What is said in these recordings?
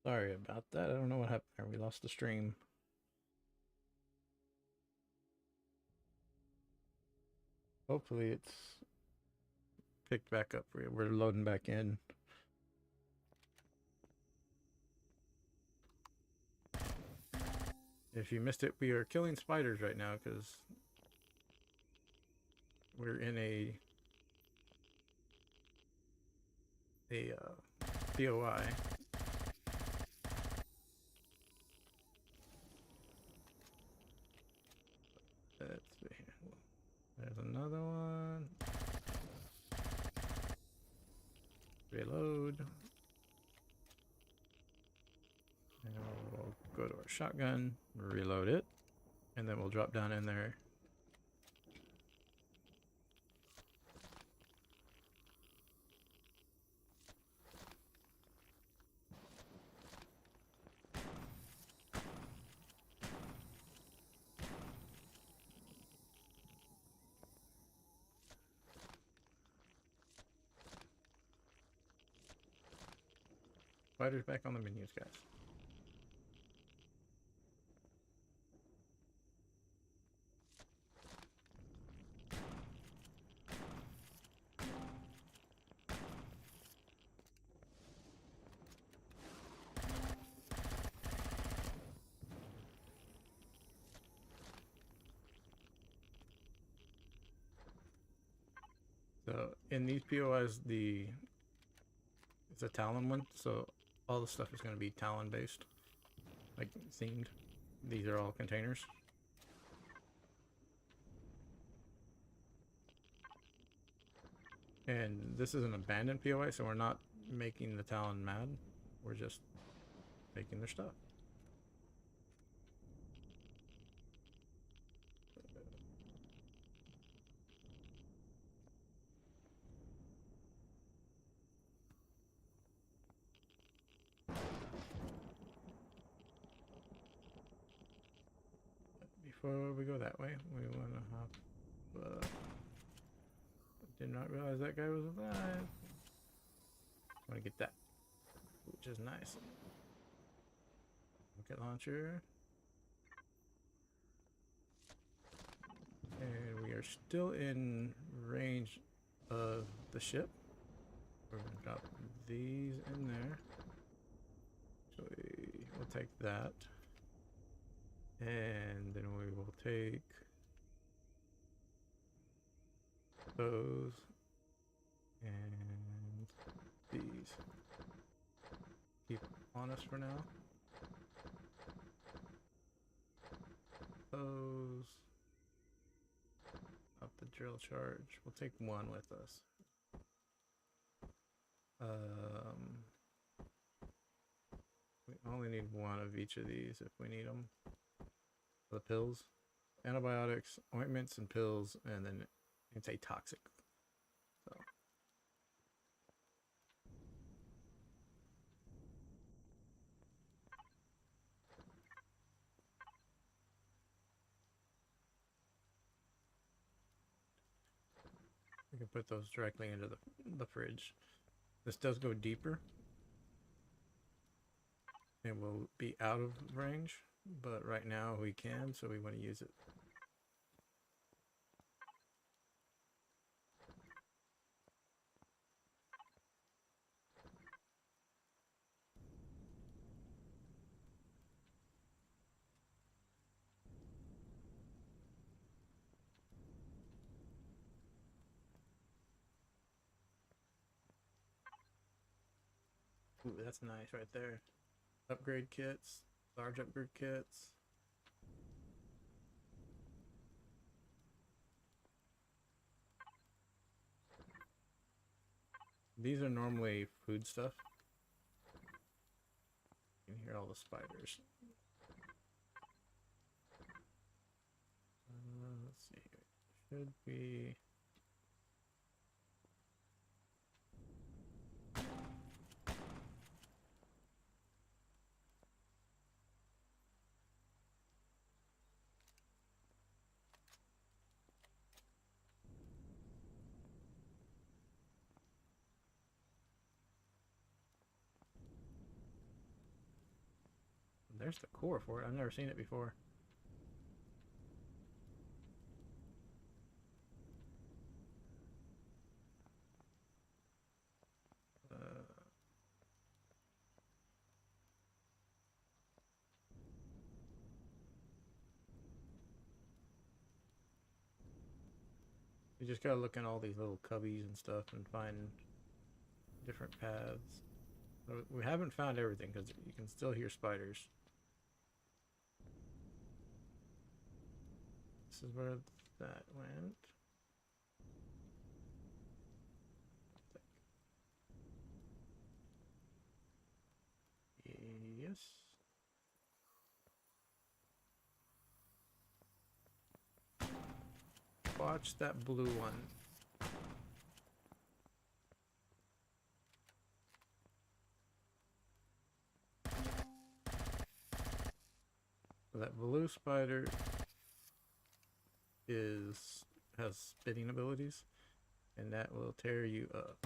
Sorry about that. I don't know what happened there. We lost the stream. Hopefully it's picked back up. We're loading back in. If you missed it, we are killing spiders right now because we're in a POI. Let's see. There's another one. Reload. And we'll go to our shotgun, reload it, and then we'll drop down in there. Spiders back on the menus, guys. So in these POIs, it's a Talon one, so all the stuff is going to be Talon based, like themed. These are all containers. And this is an abandoned POI, so we're not making the Talon mad. We're just taking their stuff. Before we go that way, we want to have... did not realize that guy was alive. Want to get that, which is nice. Rocket launcher. And we are still in range of the ship. We're going to drop these in there. Actually, we'll take that. And then we will take those and these. Keep on us for now. Those. Up the drill charge. We'll take one with us. We only need one of each of these if we need them. The pills, antibiotics, ointments, and pills, and then antitoxic. So. We can put those directly into the fridge. This does go deeper. It will be out of range, but right now we can, so we want to use it. Ooh, that's nice right there. Upgrade kits, large upgrade kits. These are normally food stuff. You can hear all the spiders. Let's see. Should be... there's the core for it. I've never seen it before. You just gotta look in all these little cubbies and stuff and find different paths. We haven't found everything because you can still hear spiders. This is where that went. Yes. Watch that blue one. So that blue spider has spitting abilities, and that will tear you up.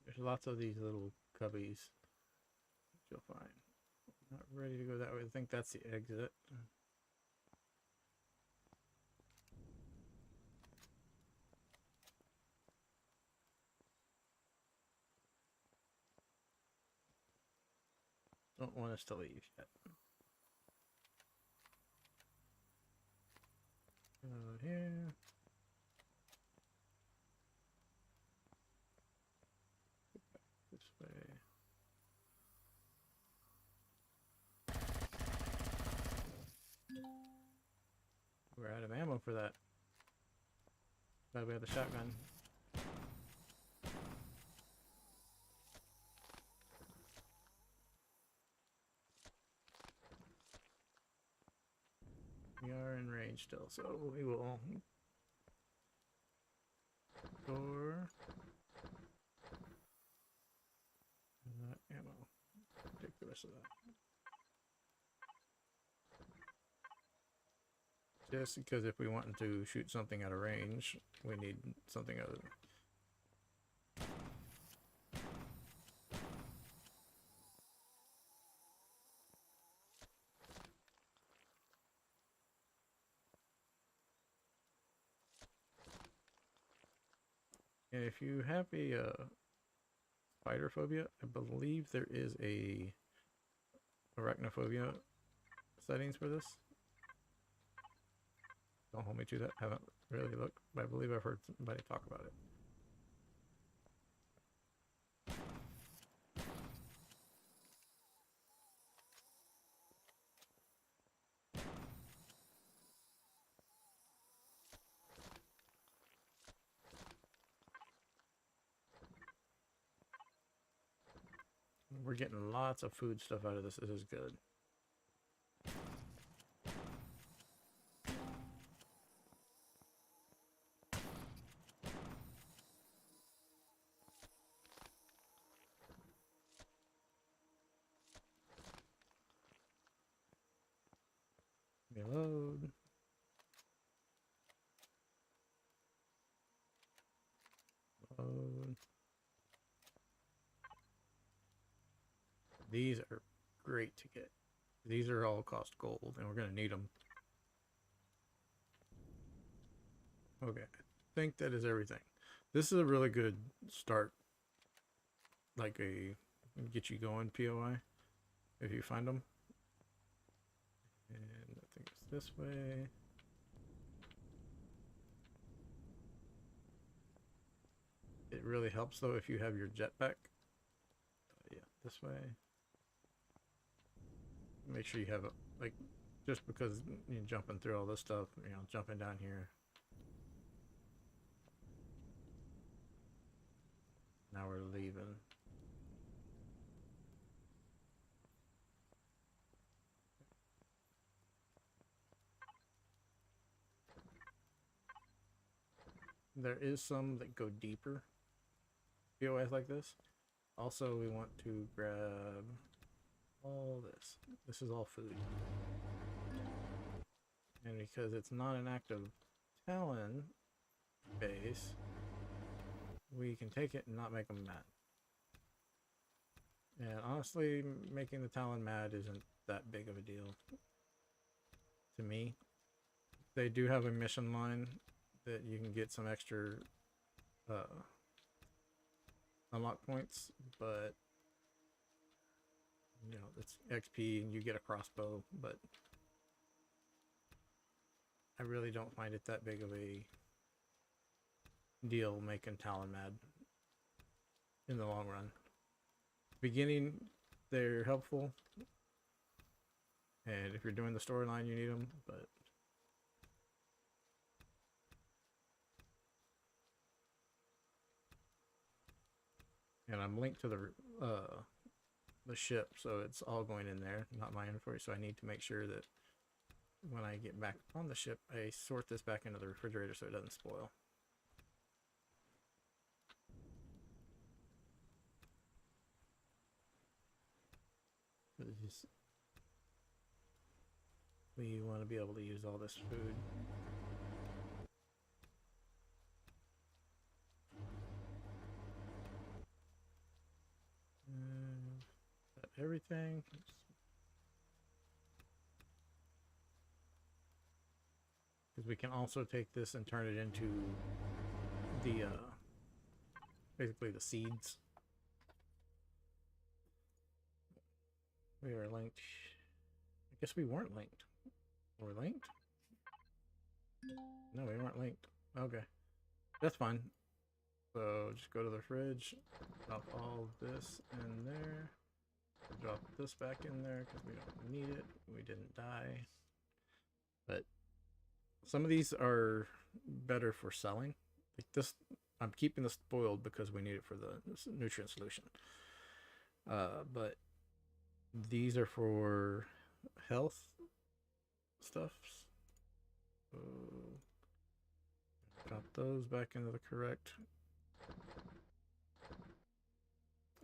There's lots of these little cubbies that you'll find. Not ready to go that way. I think that's the exit. Don't want us to leave yet. Here. This way. We're out of ammo for that. Glad we have the shotgun. We are in range still, so we will door. Ammo. Take the rest of that. Just because if we want to shoot something out of range, we need something other than. And if you have a spider phobia, I believe there is a arachnophobia settings for this. Don't hold me to that. Haven't really looked, but I believe I've heard somebody talk about it. We're getting lots of food stuff out of this. This is good. Reload. Load. These are great to get. These are all cost gold, and we're going to need them. Okay, I think that is everything. This is a really good start. Like get you going POI, if you find them. And I think it's this way. really helps though if you have your jetpack. Yeah, this way. Make sure you have it, like, just because you're jumping through all this stuff, you know, jumping down here. Now we're leaving. There is some that go deeper POIs like this. Also, we want to grab all this. This is all food. And because it's not an active Talon base, we can take it and not make them mad. And honestly, making the Talon mad isn't that big of a deal to me. They do have a mission line that you can get some extra unlock points, but you know, it's XP and you get a crossbow, but I really don't find it that big of a deal making Talon mad in the long run. Beginning, they're helpful, and if you're doing the storyline, you need them, but and I'm linked to the ship, so it's all going in there, not my inventory, so I need to make sure that when I get back on the ship, I sort this back into the refrigerator so it doesn't spoil. We want to be able to use all this food. Everything. Because we can also take this and turn it into the basically the seeds. We are linked. I guess we weren't linked. We're linked? No, we weren't linked. Okay. That's fine. So just go to the fridge, drop all this in there, drop this back in there because we don't need it. We didn't die. But some of these are better for selling. Like this, I'm keeping this spoiled because we need it for the nutrient solution. But these are for health stuff. So drop those back into the correct.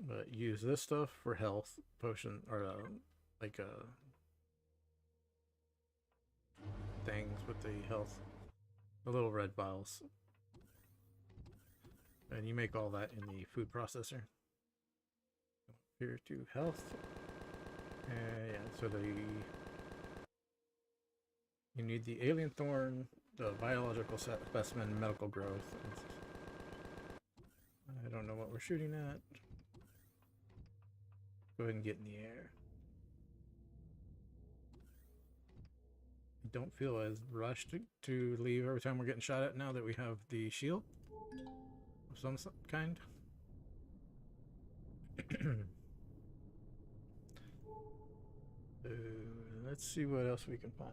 But use this stuff for health potion or like things with the health, the little red vials, and you make all that in the food processor. Here to health, and yeah, so you need the alien thorn, the biological specimen, medical growth. I don't know what we're shooting at. Go ahead and get in the air. Don't feel as rushed to leave every time we're getting shot at now that we have the shield of some kind. Let's see what else we can find.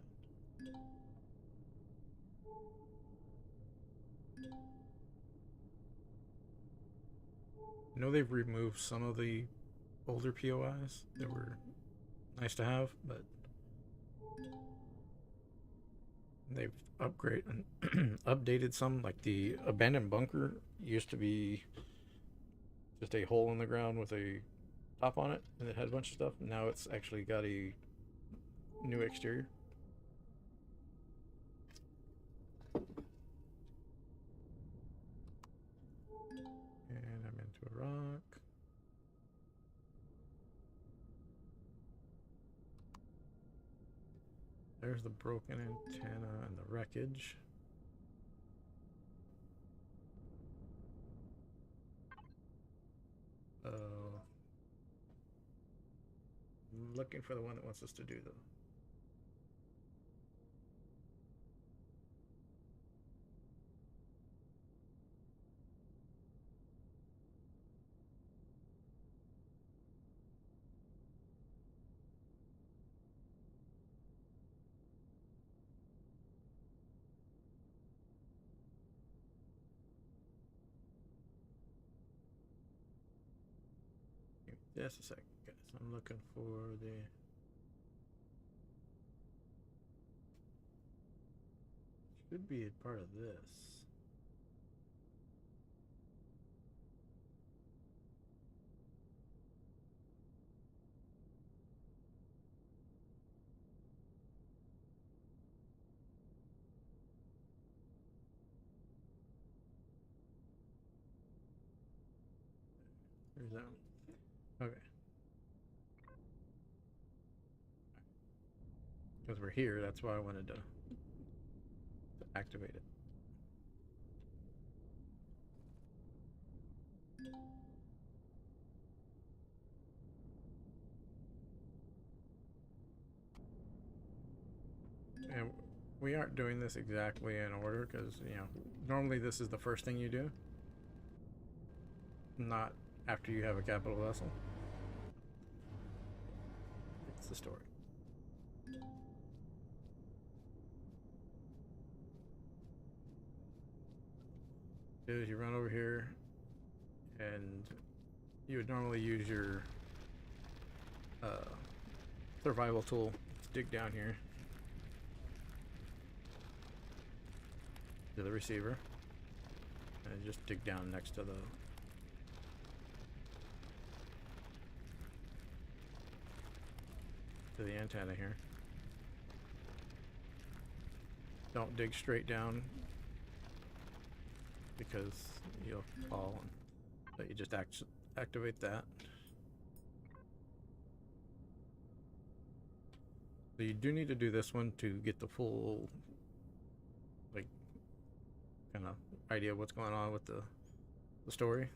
I know they've removed some of the older POIs that were nice to have, but they've updated some. Like the abandoned bunker used to be just a hole in the ground with a top on it, and it had a bunch of stuff. Now it's actually got a new exterior. And I'm into a rock. There's the broken antenna and the wreckage. I'm looking for the one that wants us to do though. Just a second, guys. I'm looking for the. Should be a part of this. Where's that one? Okay. Because we're here, that's why I wanted to activate it. And we aren't doing this exactly in order because, you know, normally this is the first thing you do, not after you have a capital vessel. It's the story. Is you run over here and you would normally use your survival tool to dig down here to the receiver and just dig down next to the antenna here. Don't dig straight down because you'll fall, but you just activate that. So you do need to do this one to get the full, like, kind of idea of what's going on with the story.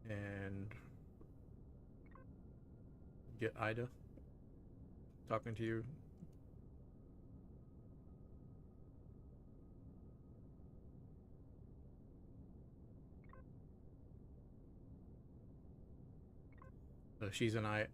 And get Ida talking to you. So she's an AI.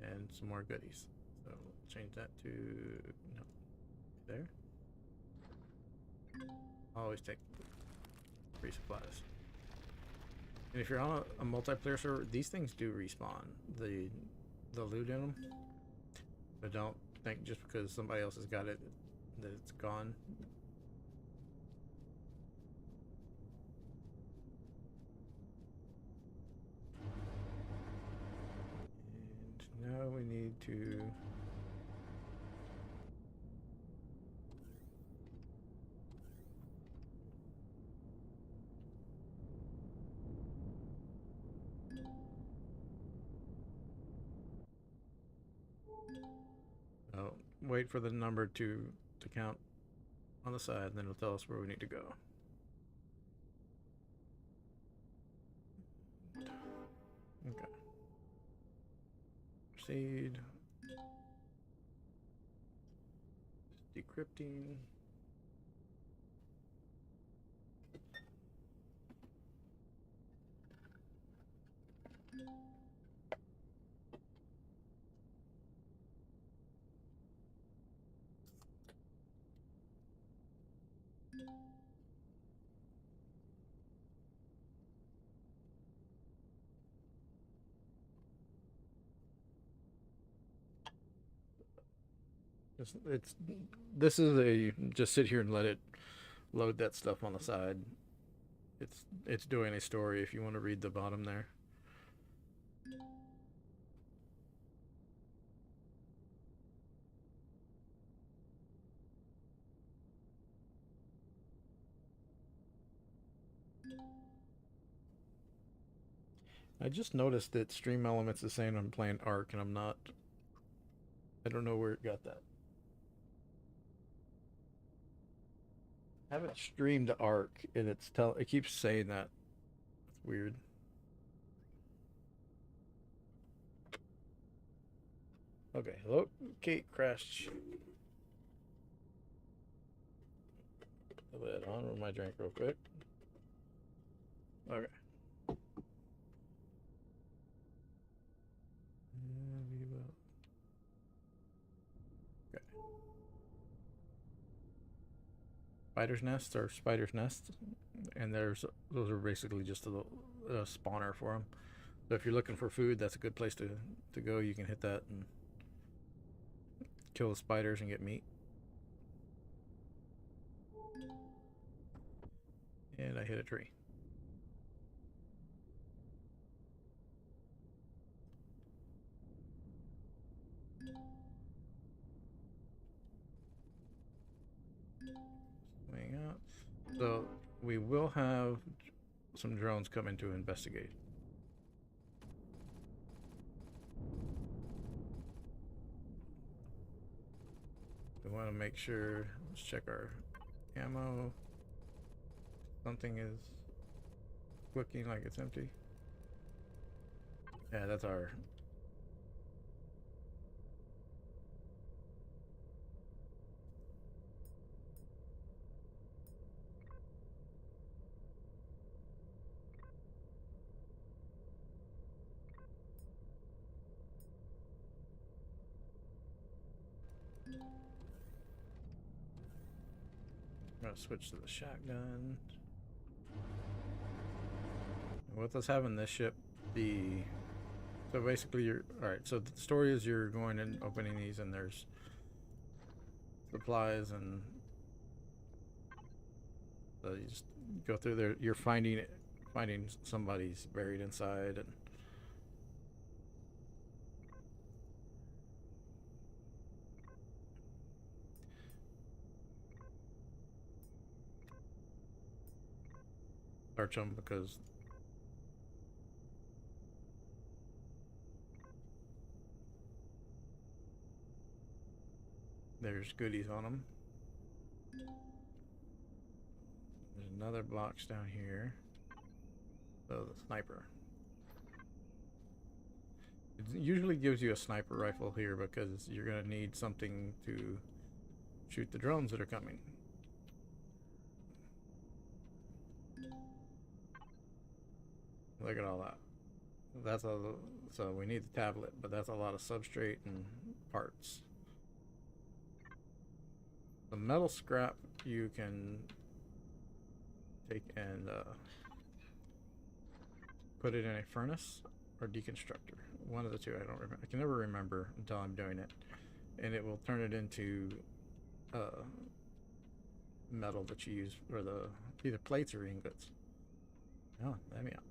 And some more goodies. So change that to no. There. Always take free supplies. And if you're on a multiplayer server, these things do respawn. The loot in them. But don't think just because somebody else has got it that it's gone. And now we need to wait for the number to count on the side, and then it'll tell us where we need to go. Okay. Proceed. Decrypting. This is a just sit here and let it load that stuff on the side. It's doing a story if you want to read the bottom there. I just noticed that Stream Elements is saying I'm playing Ark and I'm not. I don't know where it got that. I haven't streamed Ark and it keeps saying that. It's weird. Okay, hello, Kate crashed. Put that on with my drink real quick. Okay. spider's nest or spider's nest, and those are basically just a spawner for them. So if you're looking for food, that's a good place to go. You can hit that and kill the spiders and get meat. And I hit a tree. Swing out. So we will have some drones come in to investigate. We want to make sure, let's check our ammo. Something is looking like it's empty. Yeah, that's our... I'm gonna switch to the shotgun. With us having this ship, so basically you're alright, so the story is you're going and opening these and there's supplies, and so you just go through there, you're finding somebody's buried inside, and search them because there's goodies on them. There's another box down here. So the sniper. It usually gives you a sniper rifle here because you're going to need something to shoot the drones that are coming. Look at all that. That's all. So we need the tablet, but that's a lot of substrate and parts. The metal scrap you can take and put it in a furnace or deconstructor. One of the two. I don't remember. I can never remember until I'm doing it, and it will turn it into metal that you use for the either plates or ingots. Oh, let me out.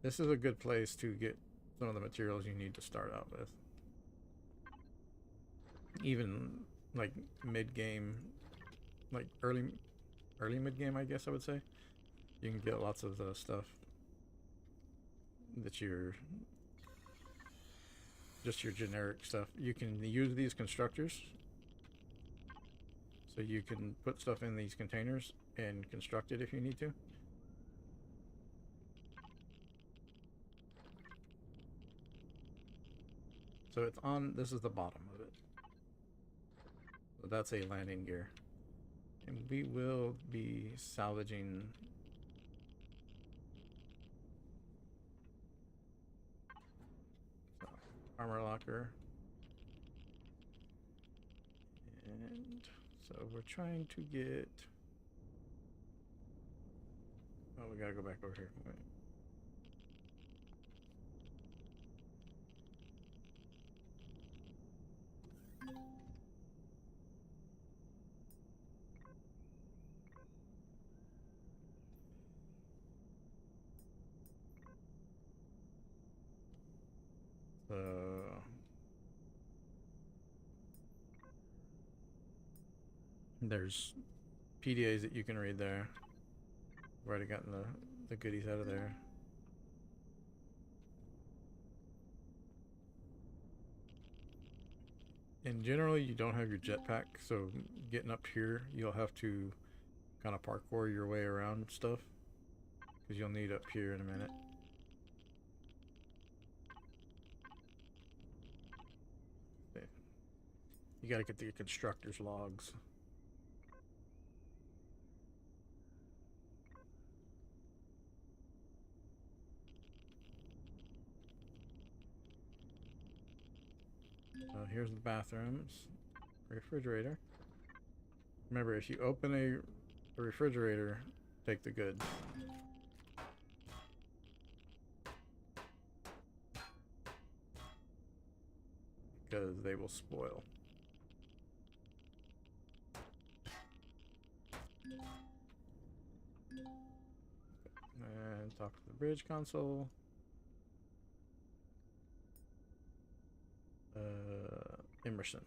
This is a good place to get some of the materials you need to start out with. Even like mid-game, like early mid-game, I guess I would say. You can get lots of stuff that just your generic stuff. You can use these constructors. So you can put stuff in these containers and construct it if you need to. So it's on, this is the bottom of it. So that's a landing gear. And we will be salvaging armor locker. And so we're trying to get... Oh, we gotta go back over here. Wait. There's PDAs that you can read there. I've already gotten the goodies out of there. And generally you don't have your jetpack, so getting up here you'll have to kind of parkour your way around stuff, because you'll need up here in a minute. Okay. You gotta get the constructor's logs. So here's the bathrooms. refrigerator. Remember, if you open a refrigerator, take the goods. Because they will spoil. And talk to the bridge console. Emerson.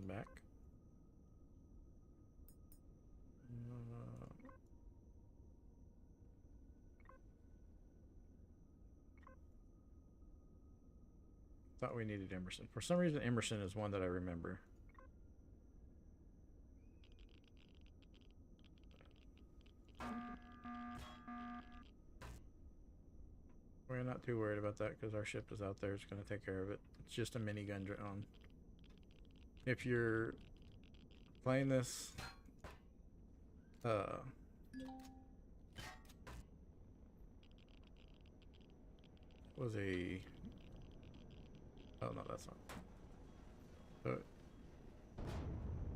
Back. Thought we needed Emerson. For some reason, Emerson is one that I remember. We're not too worried about that because our ship is out there. It's going to take care of it. It's just a minigun drone. If you're playing this, was a... Oh no, that's not. So,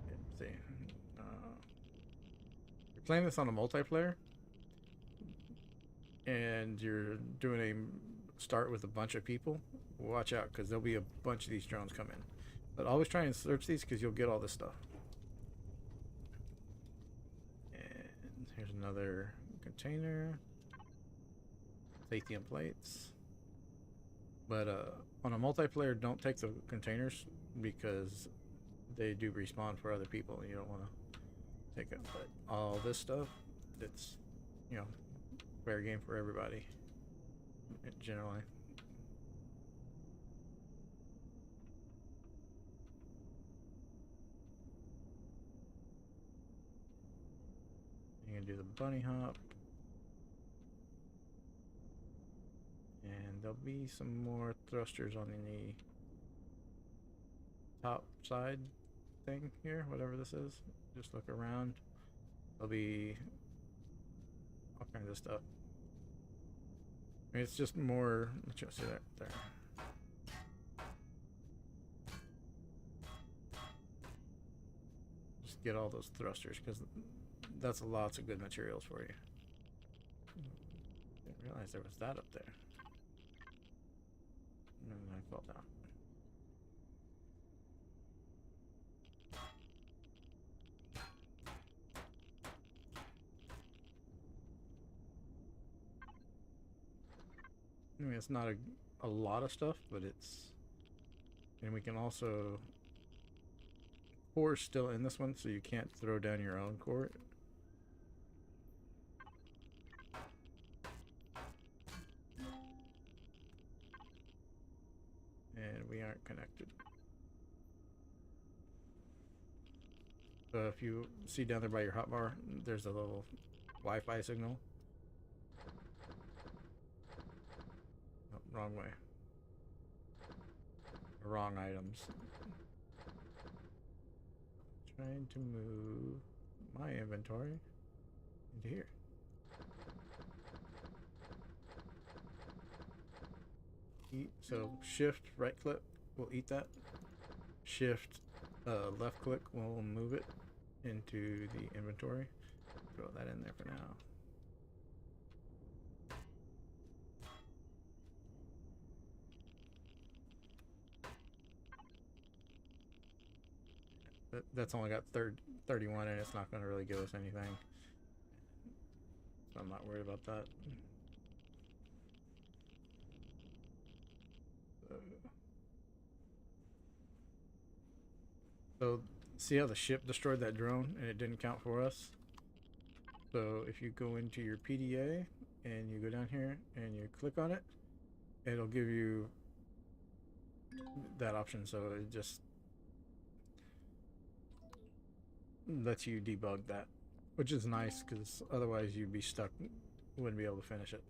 yeah, see, you're playing this on a multiplayer, and you're doing a start with a bunch of people. Watch out, because there'll be a bunch of these drones come in. But always try and search these, because you'll get all this stuff. And here's another container. Lithium plates. But on a multiplayer, don't take the containers because they do respawn for other people and you don't want to take it. But all this stuff, it's, you know, fair game for everybody, generally. You can do the bunny hop. And there'll be some more thrusters on the top side thing here, whatever this is. Just look around. There'll be all kinds of stuff. I mean, it's just more. Let's just see that there. Just get all those thrusters because that's lots of good materials for you. Didn't realize there was that up there. And then I fell down. I mean, it's not a lot of stuff, but it's... And we can also... Core's still in this one, so you can't throw down your own core. And we aren't connected. So if you see down there by your hotbar, there's a little Wi-Fi signal. Oh, wrong way. Wrong items. Trying to move my inventory into here. Eat. So shift right click will eat that. Shift left click will move it into the inventory. Throw that in there for now. That's only got 31 and it's not going to really give us anything. So I'm not worried about that. So see how the ship destroyed that drone and it didn't count for us? So if you go into your PDA and you go down here and you click on it, it'll give you that option. So it just lets you debug that, which is nice because otherwise you'd be stuck, wouldn't be able to finish it.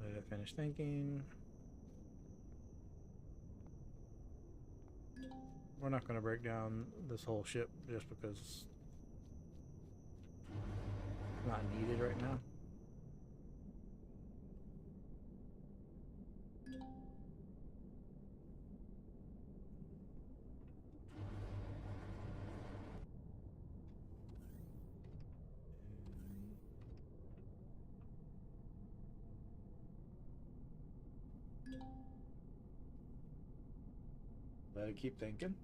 Let it finish thinking. We're not going to break down this whole ship just because not needed right now. Let it keep thinking.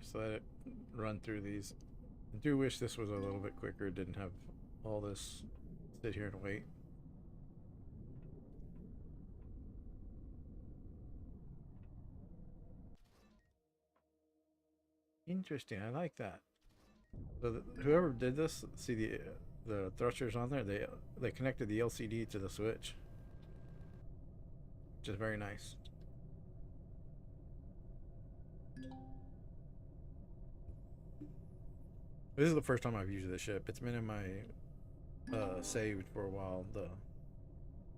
Just let it run through these. I do wish this was a little bit quicker. It didn't have all this sit here and wait. Interesting. I like that. So whoever did this, see the thrusters on there. They connected the LCD to the switch, which is very nice. This is the first time I've used the ship. It's been in my saved for a while. The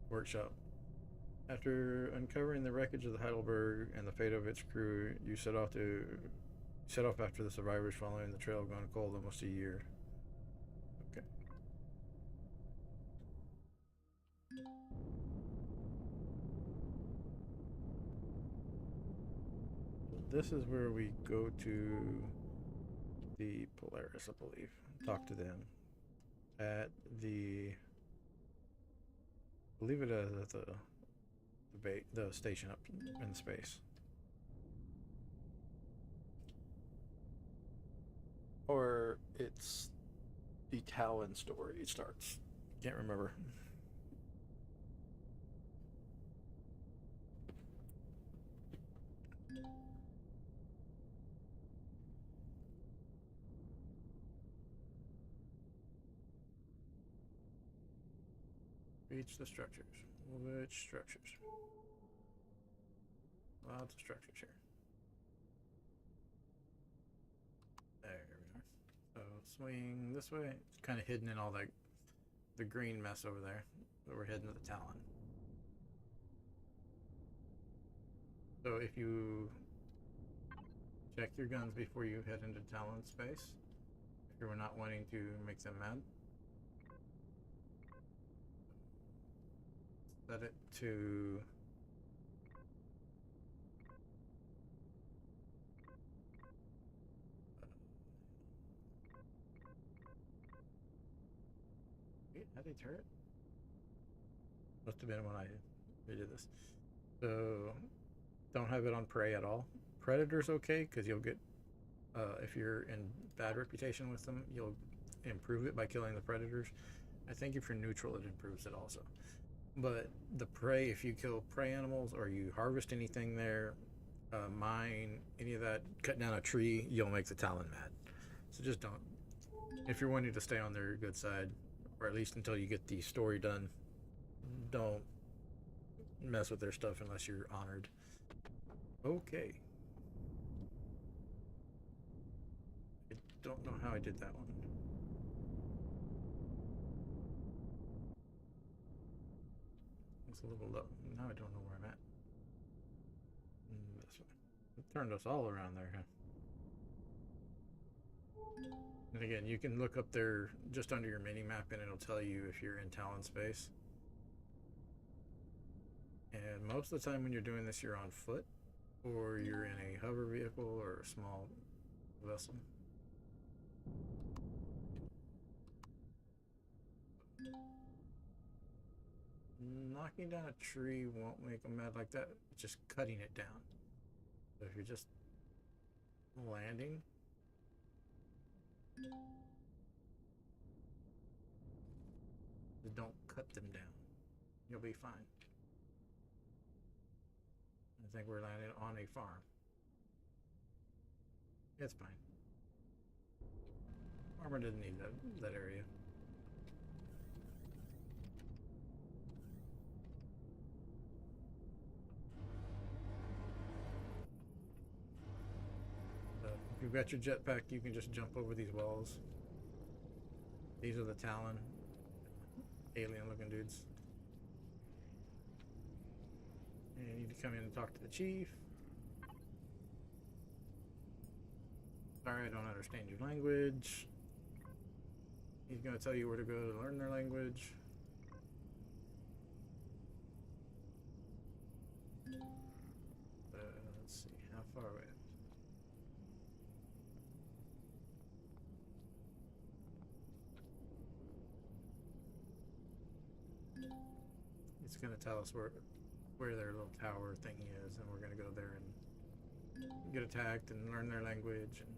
workshop. After uncovering the wreckage of the Heidelberg and the fate of its crew, you set off after the survivors, following the trail gone cold almost a year. Okay. This is where we go to the Polaris, I believe. Talk to them at the. I believe it is at the station up in space. Or it's the Talon story starts. Can't remember. Reach the structures. Which structures? Lots of structures here. There we are. So swing this way. It's kind of hidden in all the green mess over there. But we're heading to the Talon. So if you check your guns before you head into Talon space, if you're not wanting to make them mad, set it to how did they turret? Must have been when I did this. So don't have it on prey at all. Predator's okay because you'll get if you're in bad reputation with them, you'll improve it by killing the predators. I think if you're neutral, it improves it also. But the prey, if you kill prey animals or you harvest anything there, mine, any of that, cut down a tree, you'll make the Talon mad. So just don't. If you're wanting to stay on their good side, or at least until you get the story done, don't mess with their stuff unless you're honored. Okay. I don't know how I did that one. It's a little low. Now I don't know where I'm at. This way. It turned us all around there, huh? And again, you can look up there just under your mini map and it'll tell you if you're in Talon space. And most of the time when you're doing this, you're on foot or you're in a hover vehicle or a small vessel. Knocking down a tree won't make them mad like that. It's just cutting it down. So if you're just landing, don't cut them down. You'll be fine. I think we're landing on a farm. It's fine. Farmer didn't need that area. If you you've got your jetpack, you can just jump over these walls. These are the Talon. Alien looking dudes. And you need to come in and talk to the chief. Sorry, I don't understand your language. He's going to tell you where to go to learn their language. Let's see, how far away? It's going to tell us where their little tower thingy is, and we're going to go there and get attacked and learn their language. And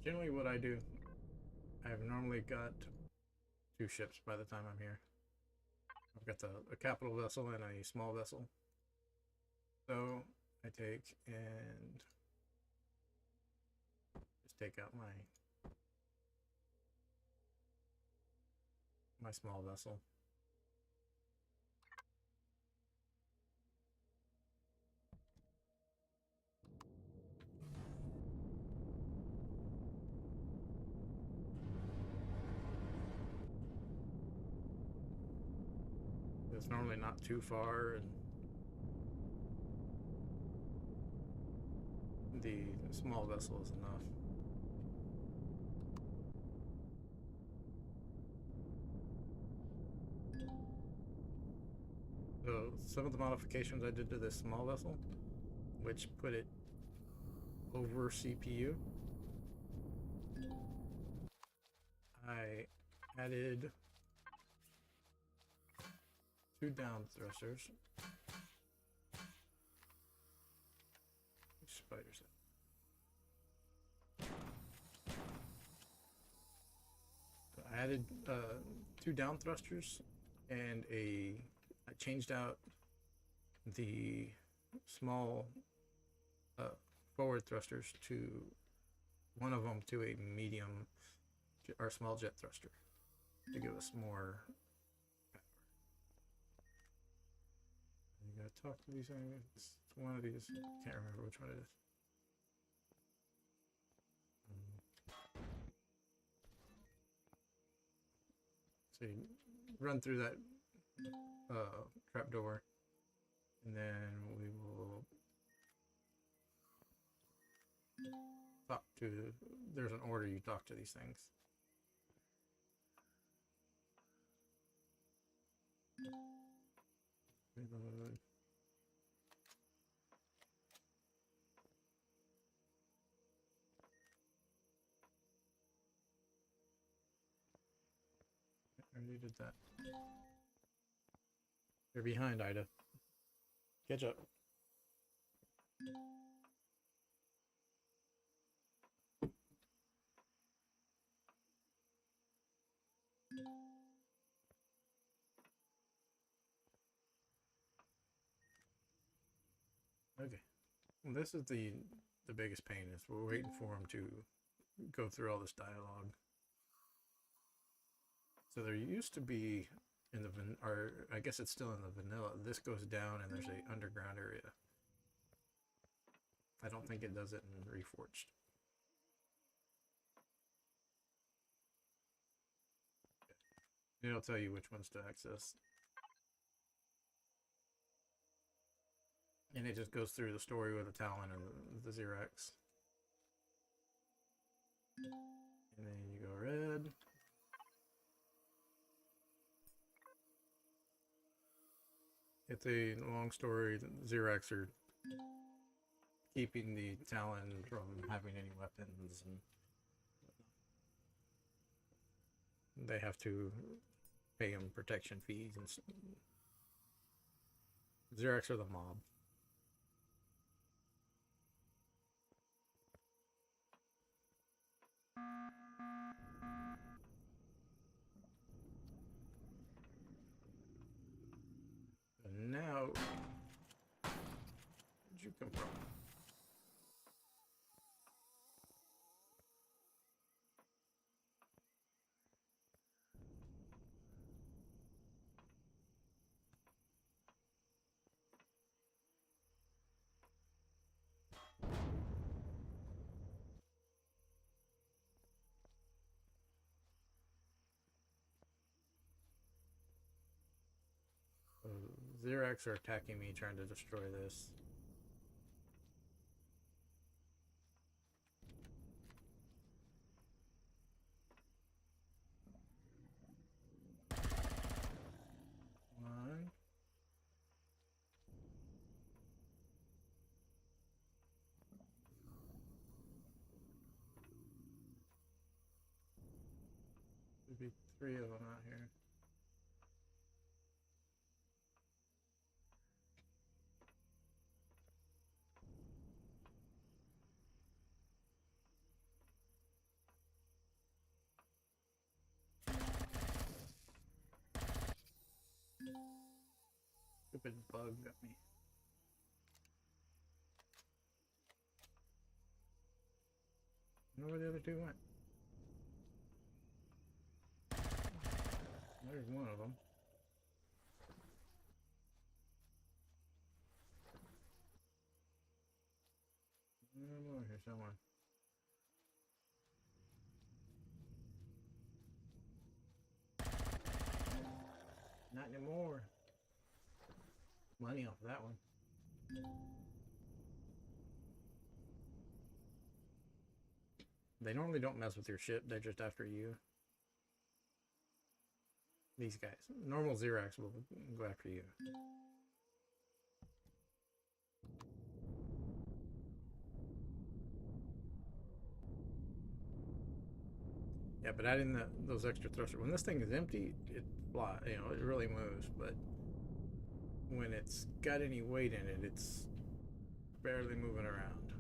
generally what I do, I've normally got 2 ships by the time I'm here. I've got a capital vessel and a small vessel. So I take and just take out my small vessel. It's normally not too far, and the small vessel is enough. So some of the modifications I did to this small vessel, which put it over CPU, I added 2 down thrusters. Spiders. So I added 2 down thrusters and I changed out the small forward thrusters to one of them to a medium or small jet thruster to give us more power. You gotta talk to these things. It's one of these. Can't remember which one it is. So you run through that trapdoor, and then we will talk to. There's an order you talk to these things. Reload. I already did that. You're behind, Ida. Catch up. Okay. Well, this is the biggest pain is we're waiting for him to go through all this dialogue. So there used to be in the or I guess it's still in the vanilla. This goes down and there's a underground area. I don't think it does it in Reforged. It'll tell you which ones to access. And it just goes through the story with the Talon and the Xerax. And then you go red. It's a long story. The Xerax are keeping the Talon from having any weapons, and they have to pay him protection fees. And Xerax are the mob. now, where'd you come from? Xerax are attacking me, trying to destroy this. One. There'd be 3 of them out here. Stupid bug got me. I don't know where the other 2 went. There's one of them. There's more here somewhere. Not anymore. Money off of that one. They normally don't mess with your ship, they're just after you. These guys. Normal Xerax will go after you. Yeah, but adding those extra thrusters. When this thing is empty, it flies. You know, it really moves. But when it's got any weight in it, it's barely moving around.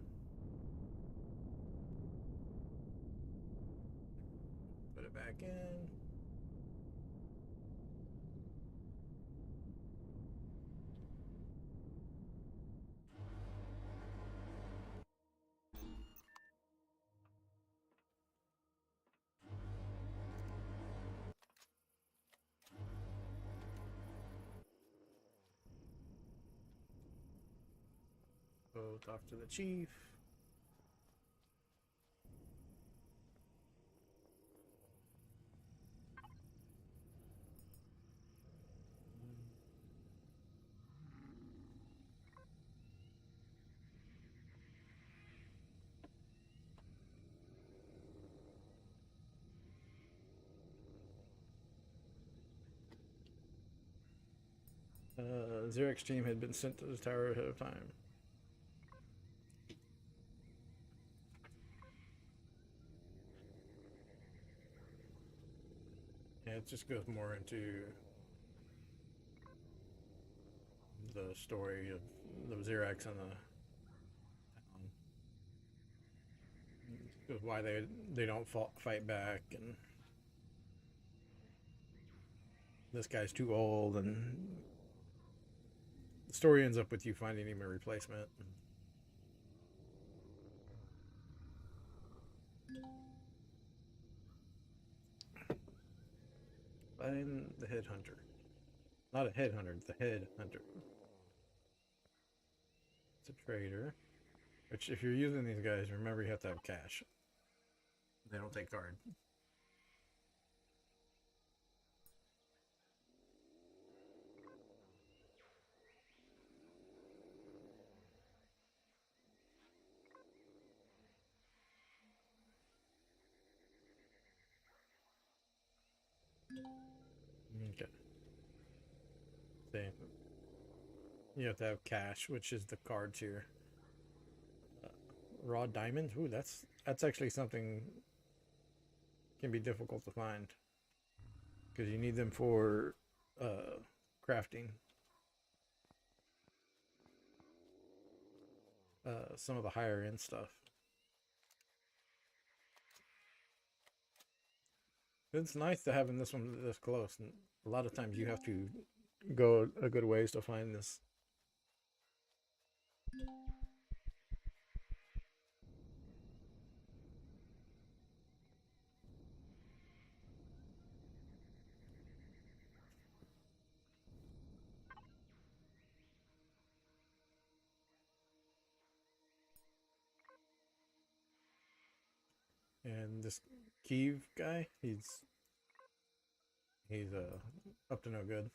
Put it back in. Go talk to the chief. Xerax team had been sent to the tower ahead of time. Yeah, it just goes more into the story of the Xerax and the town. Just why they don't fight back, and this guy's too old, and the story ends up with you finding him a replacement. Find the headhunter. Not a headhunter, the head hunter. It's a trader. Which, if you're using these guys, remember you have to have cash. They don't take card. Okay. Same. You have to have cash, which is the cards here. Raw diamonds. Ooh, that's actually something can be difficult to find because you need them for crafting. Some of the higher end stuff. It's nice to having this one this close, and a lot of times you have to go a good ways to find this. And this Kiev guy, he's up to no good.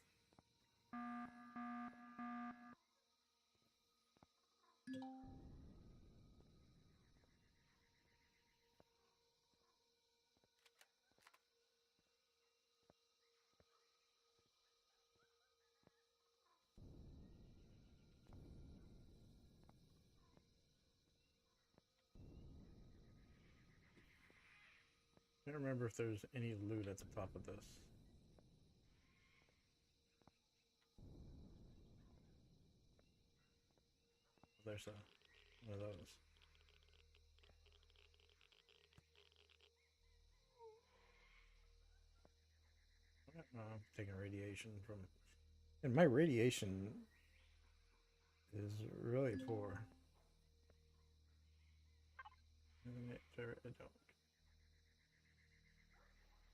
I don't remember if there's any loot at the top of this. There's one of those. I'm taking radiation from, and my radiation is really poor. I don't.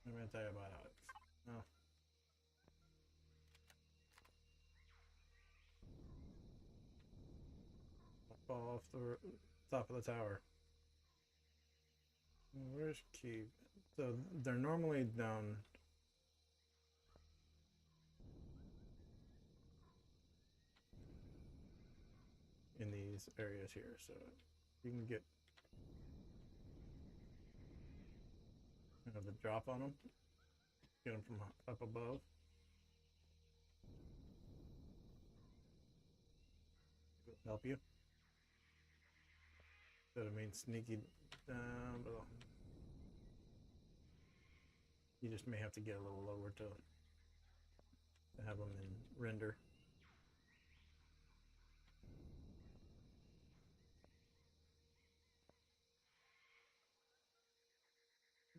I'm antibiotics. No. I'll fall off the top of the tower. Where's Key? So they're normally down. In these areas here, so you can get the drop on them, get them from up above. Help you. That means sneaky down below. You just may have to get a little lower to have them in render.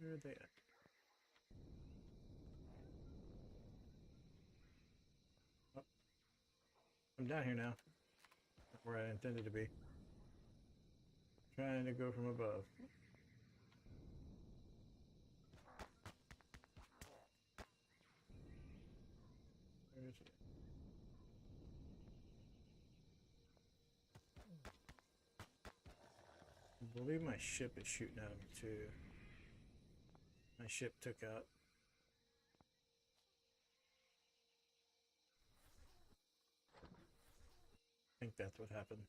Where are they at? Oh, I'm down here now, where I intended to be. Trying to go from above. Where is it? I believe my ship is shooting at him too. My ship took out. I think that's what happened.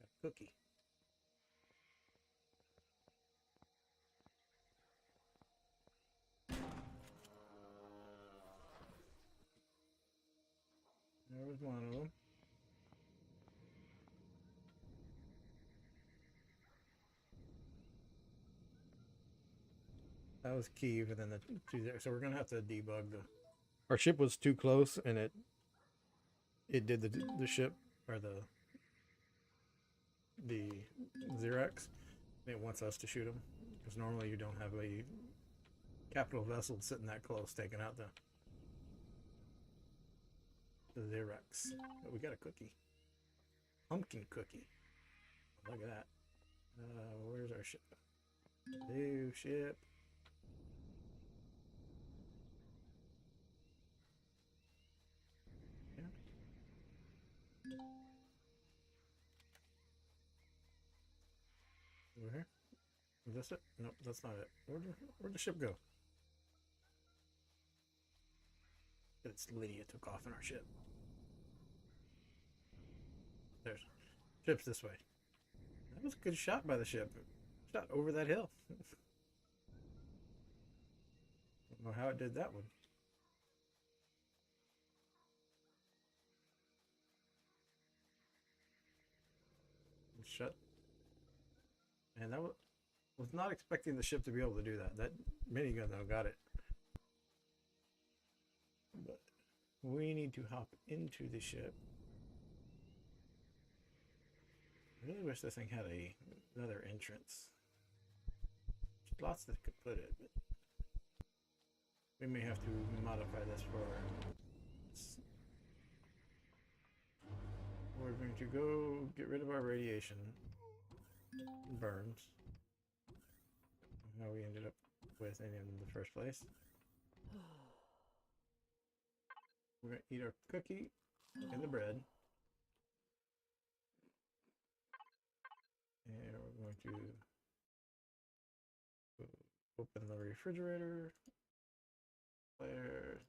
Got a cookie. There was one of them. That was Kiev, and then the two there. So we're gonna have to debug the. Our ship was too close, and it did the ship or the Xerox. It wants us to shoot them because normally you don't have a capital vessel sitting that close taking out the Xerox. But we got a cookie, pumpkin cookie. Look at that. Where's our ship? New ship. Over here? Is this it? Nope, that's not it. Where'd the ship go? It's Lydia took off in our ship. There's ship's this way. That was a good shot by the ship. Shot over that hill. Don't know how it did that one. Shut. And that was not expecting the ship to be able to do that. That minigun though got it. But we need to hop into the ship. I really wish this thing had another entrance. There's lots that could put it, but We may have to modify this for we're going to go get rid of our radiation burns. How we ended up with it in the first place. We're going to eat our cookie and the bread. And we're going to open the refrigerator. There.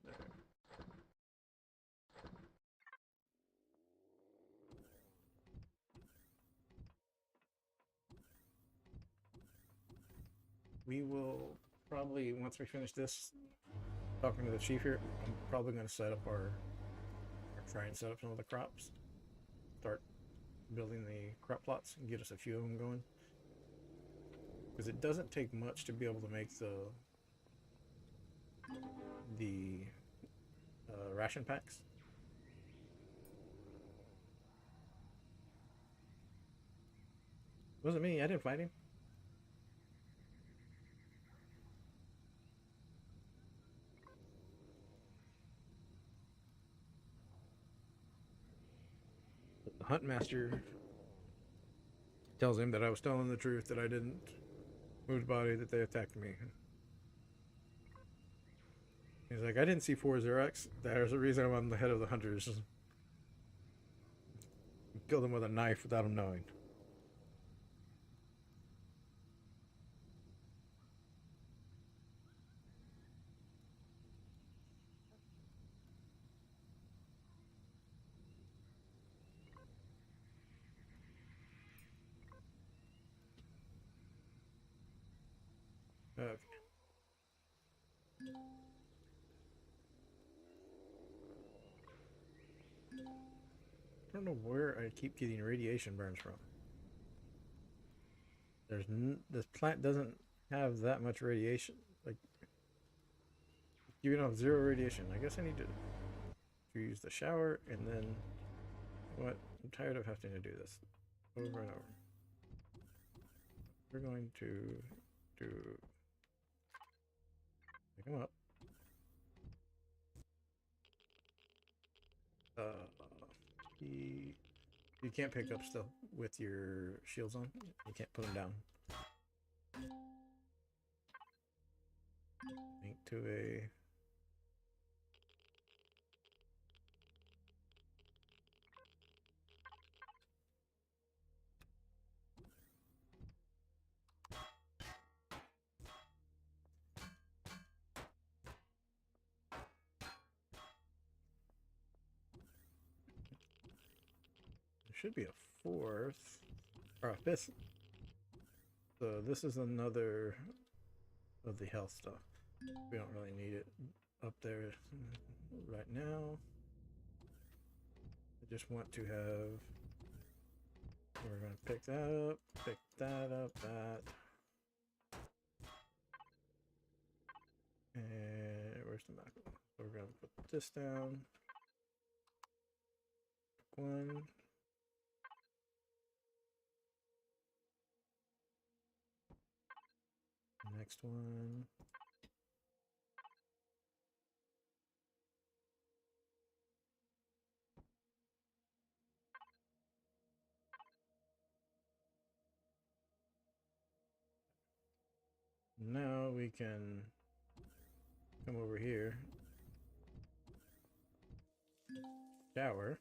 We will probably, once we finish this, talking to the chief here, I'm probably going to set up or try and set up some of the crops. Start building the crop plots and get us a few of them going. Because it doesn't take much to be able to make the ration packs. It wasn't me, I didn't fight him. The hunt master tells him that I was telling the truth, that I didn't move the body, that they attacked me. He's like, I didn't see 4 Xerox. There's a reason I'm on the head of the hunters. Killed him with a knife without him knowing. Okay. I don't know where I keep getting radiation burns from. This plant doesn't have that much radiation. Like, you know, 0 radiation. I guess I need to use the shower, and then what? I'm tired of having to do this over and over. We're going to pick them up. You can't pick up stuff with your shields on. You can't put them down. Link to a should be a 4th or a 5th. So this is another of the health stuff. We don't really need it up there right now. I just want to have, we're going to pick that up, that. And where's the macro? So we're going to put this down. 1. Next one. Now we can come over here, shower,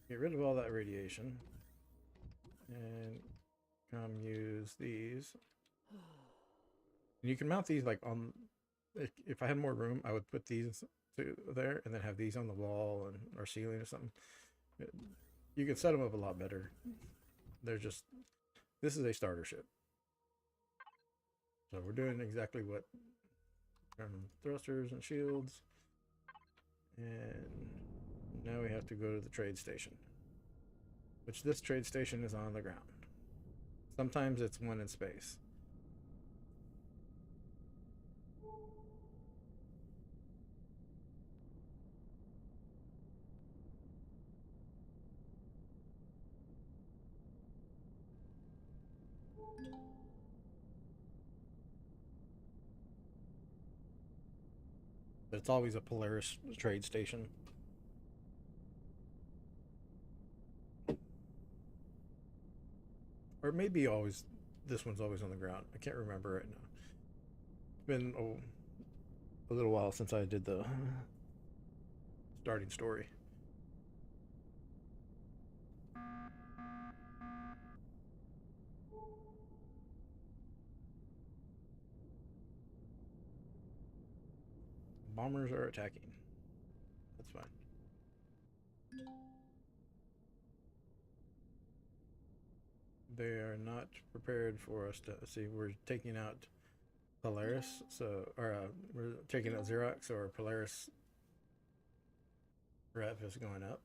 get rid of all that radiation, and come use these. And you can mount these like on, if I had more room, I would put these there and then have these on the wall and or ceiling or something. You can set them up a lot better. They're just, this is a starter ship. So we're doing exactly what thrusters and shields. And now we have to go to the trade station, which this trade station is on the ground. Sometimes it's one in space. It's always a Polaris trade station. Or maybe always, this one's always on the ground. I can't remember right now. It's been a little while since I did the starting story. Bombers are attacking. That's fine. They are not prepared for us to see. We're taking out Polaris, so we're taking out Xerox, or Polaris rep is going up.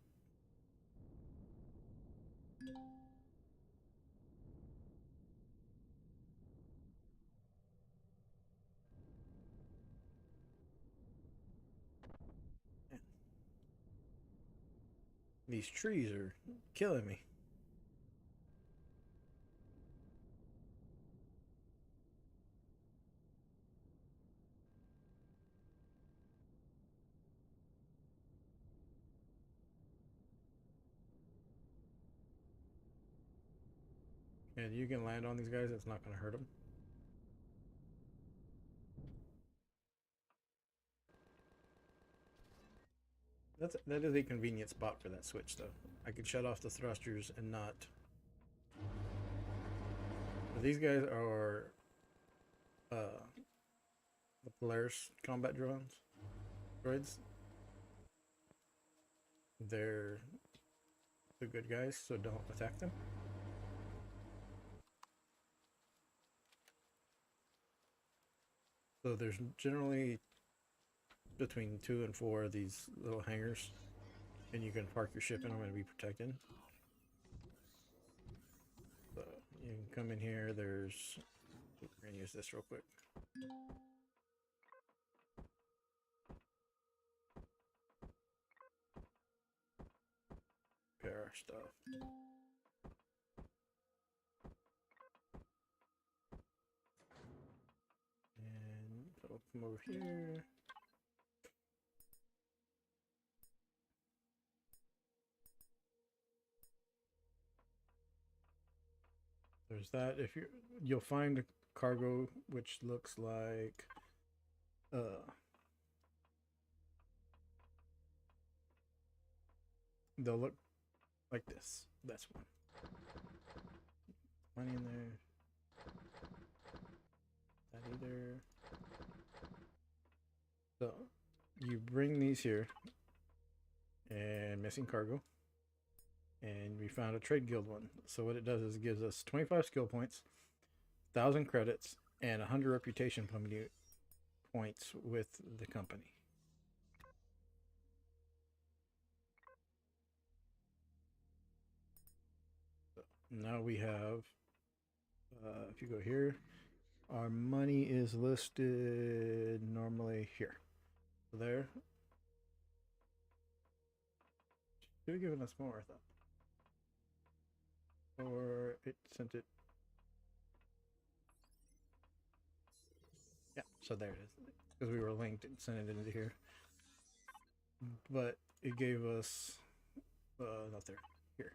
These trees are killing me. And you can land on these guys, it's not going to hurt them. That is a convenient spot for that switch, though. I could shut off the thrusters and not. But these guys are the Polaris combat droids. They're the good guys, so don't attack them. So there's generally between 2 and 4 of these little hangars, and you can park your ship in them and be protected. So you can come in here. We're gonna use this real quick. Repair our stuff. And I'll come over here. There's that. If you'll find cargo which looks like they'll look like this. That's one. Money in there. That either. So you bring these here, and missing cargo, and we found a trade guild one. So what it does is it gives us 25 skill points, 1,000 credits, and 100 reputation points with the company. So now we have, if you go here, our money is listed normally here. So there. Should have given us more, I thought. Or it sent it. Yeah, so there it is. Because we were linked and sent it into here. But it gave us, not there, here.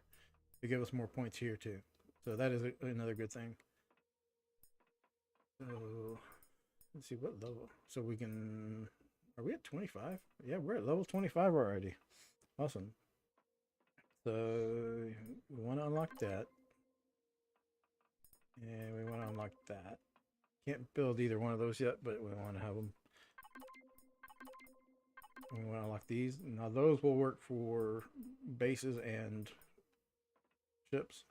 It gave us more points here too. So that is another good thing. So let's see what level. So we can, are we at 25? Yeah, we're at level 25 already. Awesome. So we want to unlock that. And we want to unlock that. Can't build either one of those yet, but we want to have them. We want to unlock these. Now those will work for bases and ships.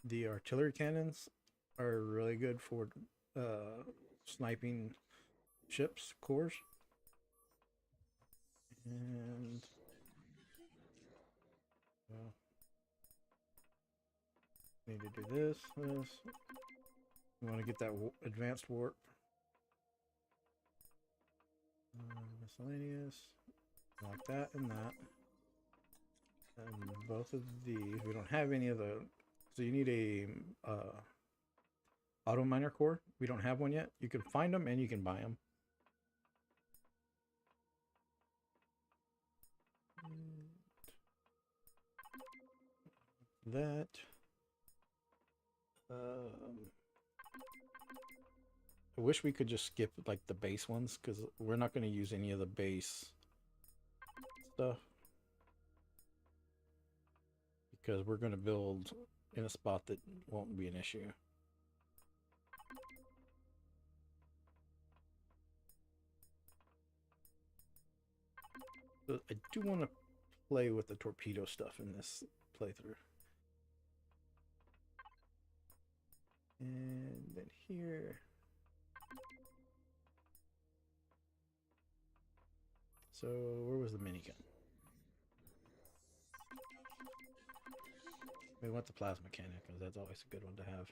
The artillery cannons are really good for sniping ships, cores. And need to do this. We want to get that advanced warp. Miscellaneous. Like that and that. And both of these. We don't have any of the. So you need a auto miner core. We don't have one yet. You can find them and you can buy them. That. I wish we could just skip like the base ones because we're not going to use any of the base stuff because we're going to build in a spot that won't be an issue. But I do want to play with the torpedo stuff in this playthrough. And then here. So where was the minigun? We want the plasma cannon because that's always a good one to have.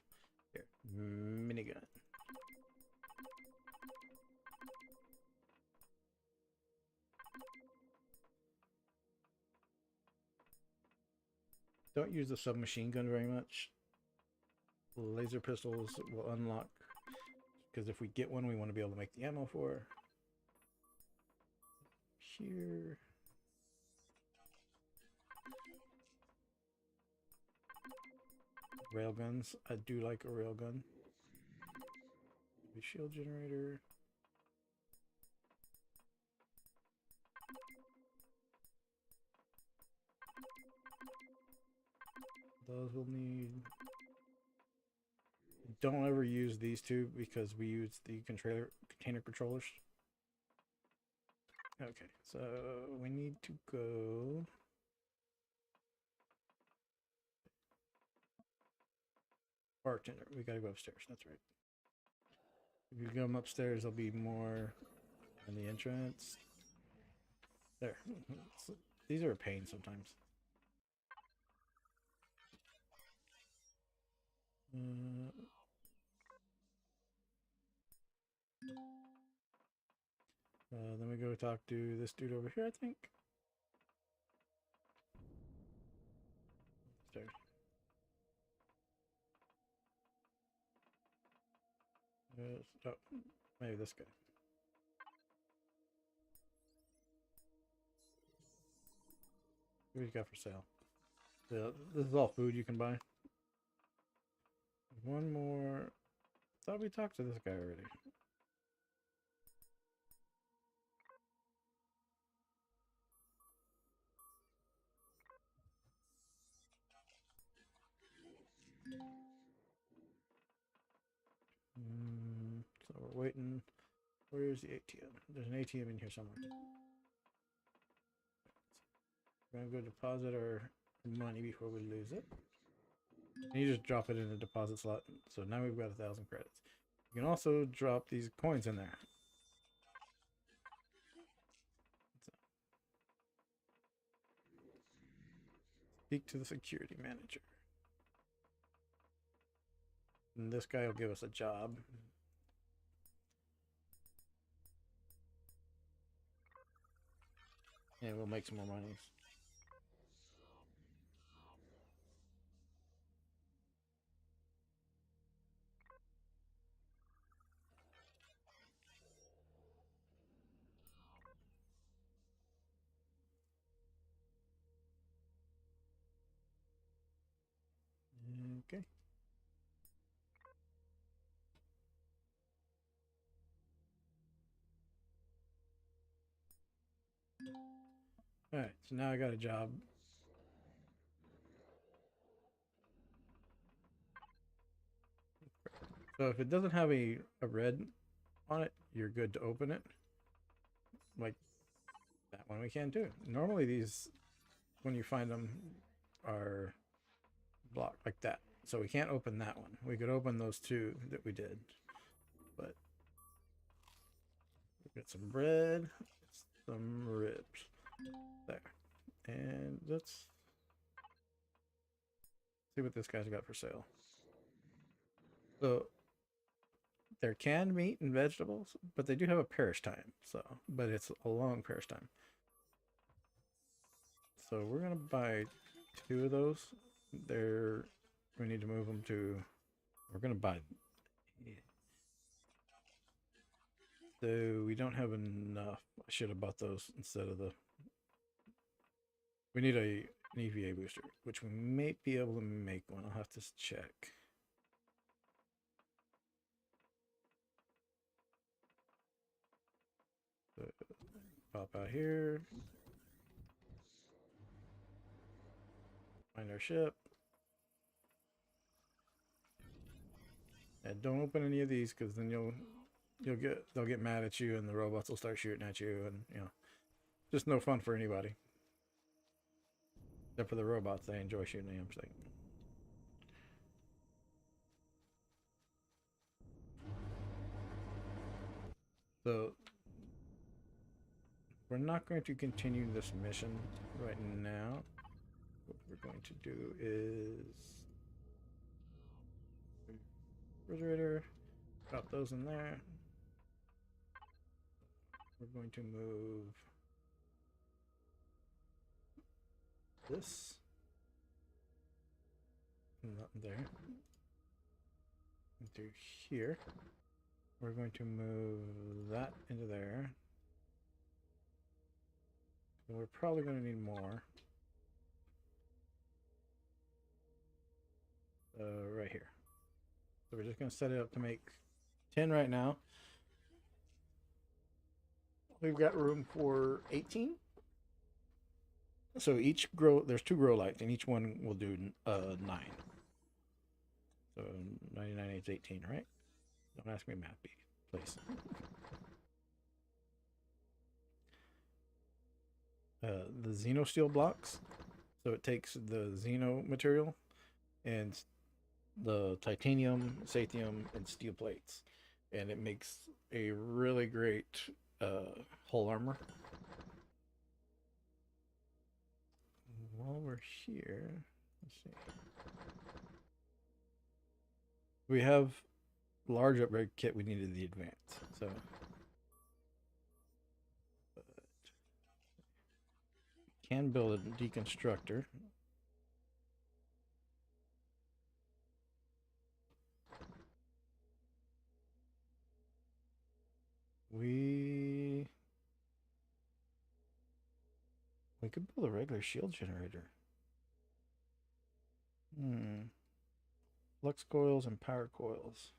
Here, minigun. Don't use the submachine gun very much. Laser pistols will unlock because if we get one, we want to be able to make the ammo for. Here. Railguns. I do like a railgun. Shield generator. Those we'll need. Don't ever use these two because we use the container controllers. Okay, so we need to go. Bartender, we gotta go upstairs. That's right. If you come upstairs, there'll be more in the entrance. There. These are a pain sometimes. Then we go talk to this dude over here, I think. Stairs. Oh, maybe this guy. What do you got for sale? Yeah, this is all food you can buy. One more. Thought we talked to this guy already. So we're waiting. Where's the ATM? There's an ATM in here somewhere. We're gonna go deposit our money before we lose it. And you just drop it in the deposit slot. So now we've got 1,000 credits. You can also drop these coins in there. Speak to the security manager. And this guy will give us a job. And we'll make some more money. Okay. Alright, so now I got a job. So if it doesn't have a red on it, you're good to open it. Like that one we can't do. Normally these, when you find them, are blocked like that. So we can't open that one. We could open those two that we did. But we got some bread, some ribs. There. And let's see what this guy's got for sale. So they're canned meat and vegetables, but they do have a perish time. So, but it's a long perish time. So we're gonna buy 2 of those. We need to move them to. We're gonna buy Yeah. So we don't have enough. I should have bought those instead of the. We need an EVA booster, which we may be able to make one. I'll have to check. So, pop out here. Find our ship. And don't open any of these because then they'll get mad at you and the robots will start shooting at you and just no fun for anybody. Except for the robots, they enjoy shooting at them. So we're not going to continue this mission right now. What we're going to do is refrigerator, drop those in there. We're going to move this, not there, into here. We're going to move that into there. And we're probably going to need more. Right here. So we're just going to set it up to make 10 right now. We've got room for 18. So each grow, there's 2 grow lights, and each one will do 9. So 99 is 18, right? Don't ask me math, please. The Xeno steel blocks. So it takes the Xeno material and the titanium, sathium, and steel plates, and it makes a really great hull armor. While we're here, let's see. We have large upgrade kit. We needed the advance, so. But can build a deconstructor. We could build a regular shield generator. Flux coils and power coils.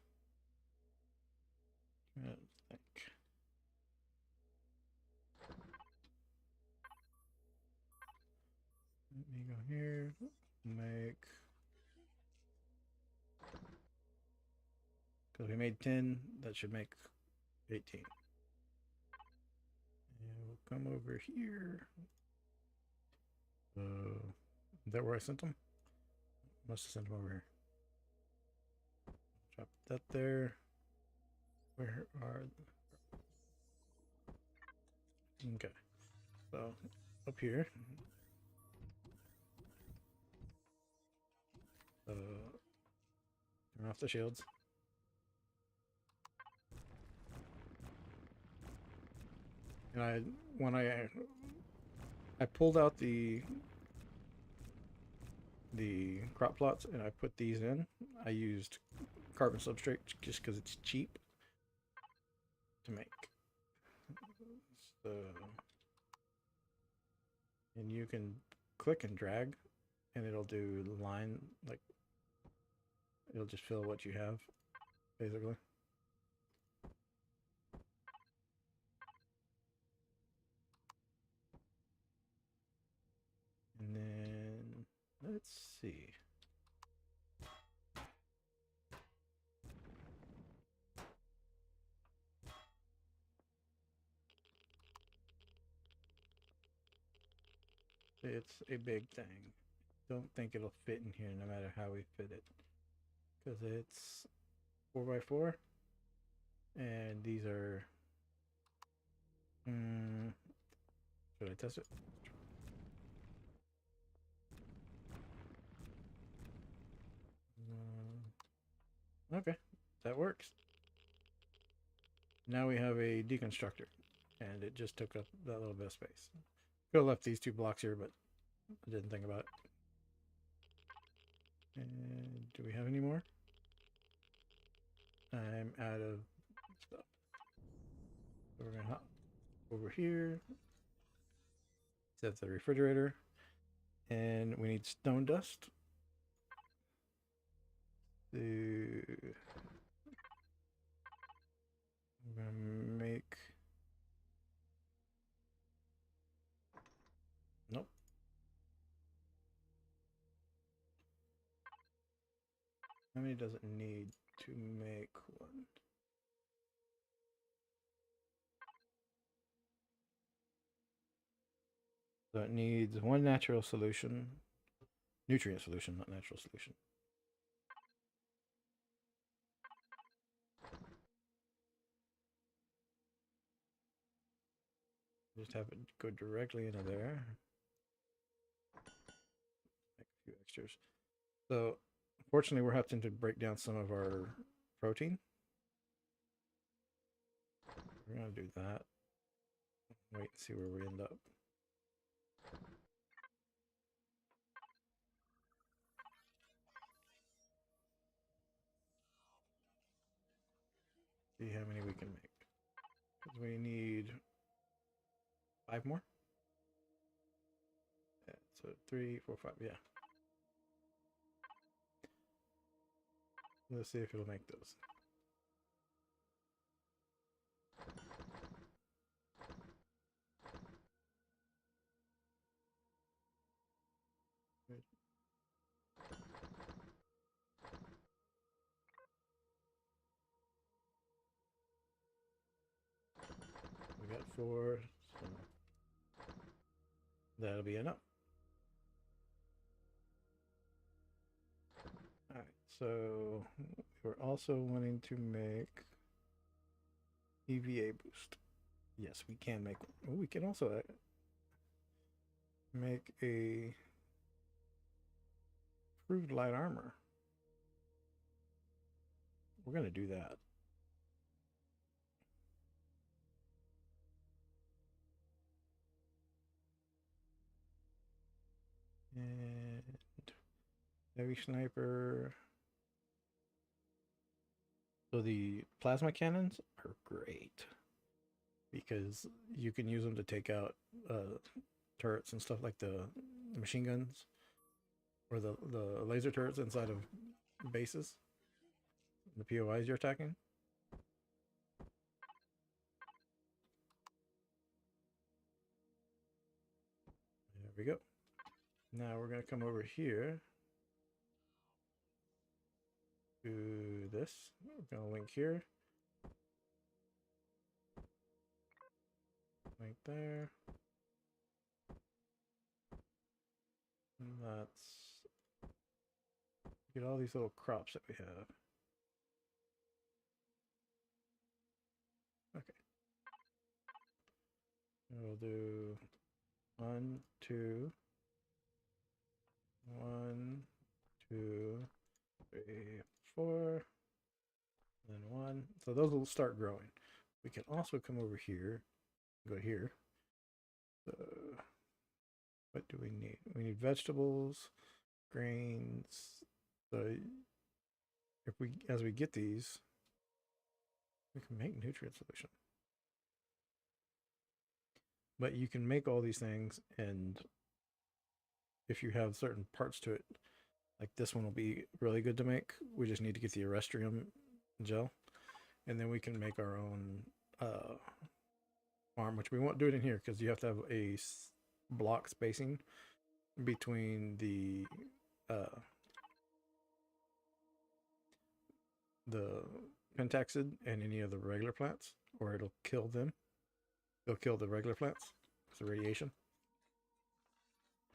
I think. Let me go here. Make. Because we made 10, that should make 18. And we'll come over here. Is that where I sent them? Must have sent them over here. Drop that there. Where are... Okay. So, up here. Turn off the shields. And when I pulled out the crop plots and I put these in, I used carbon substrate just because it's cheap to make. So, and you can click and drag and it'll do line, like it'll just fill what you have basically. And then let's see. It's a big thing. Don't think it'll fit in here no matter how we fit it. Because it's 4x4. And these are... should I test it? Okay, that works. Now we have a deconstructor. And it just took up that little bit of space. Could have left these 2 blocks here, but I didn't think about it. And do we have any more? I'm out of stuff. So we're gonna hop over here, set the refrigerator, and we need stone dust. I'm gonna make. Nope. How many does it need to make one? So it needs one natural solution, nutrient solution, not natural solution. Just have it go directly into there. Make a few extras. So, unfortunately, we're having to break down some of our protein. We're gonna do that. Wait and see where we end up. See how many we can make. Because we need 5 more. Yeah, so 3, 4, 5. Yeah. Let's see if it'll make those. We got 4. So that'll be enough. Alright, so we're also wanting to make EVA boost. Yes, we can make one. Oh, we can also make a improved light armor. We're going to do that. And heavy sniper. So the plasma cannons are great because you can use them to take out turrets and stuff like the machine guns or the laser turrets inside of bases. The POIs you're attacking. There we go. Now we're going to come over here to this. We're going to link here. Link there. And let's get all these little crops that we have. Okay. We'll do 1, 2, 1, 2, 3, 4, then 1. So those will start growing. We can also come over here, go here. So what do we need? We need vegetables, grains. So if we, as we get these, we can make nutrient solution. But you can make all these things, and if you have certain parts to it, like this one will be really good to make. We just need to get the Erestrium gel, and then we can make our own farm, which we won't do it in here because you have to have a block spacing between the pentaxid and any of the regular plants, or it'll kill them. They'll kill the regular plants with the radiation.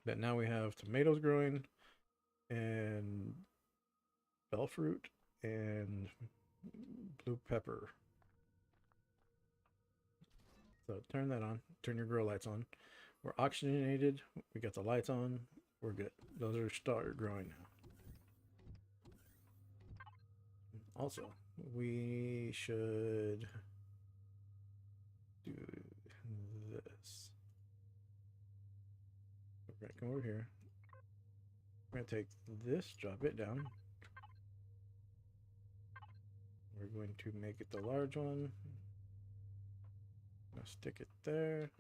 But now we have tomatoes growing and bell fruit and blue pepper. So turn that on. Turn your grow lights on. We're oxygenated. We got the lights on. We're good. Those are started growing now. Also, we should do this. We're gonna come over here. We're gonna take this, drop it down. We're going to make it the large one. I'm gonna stick it there.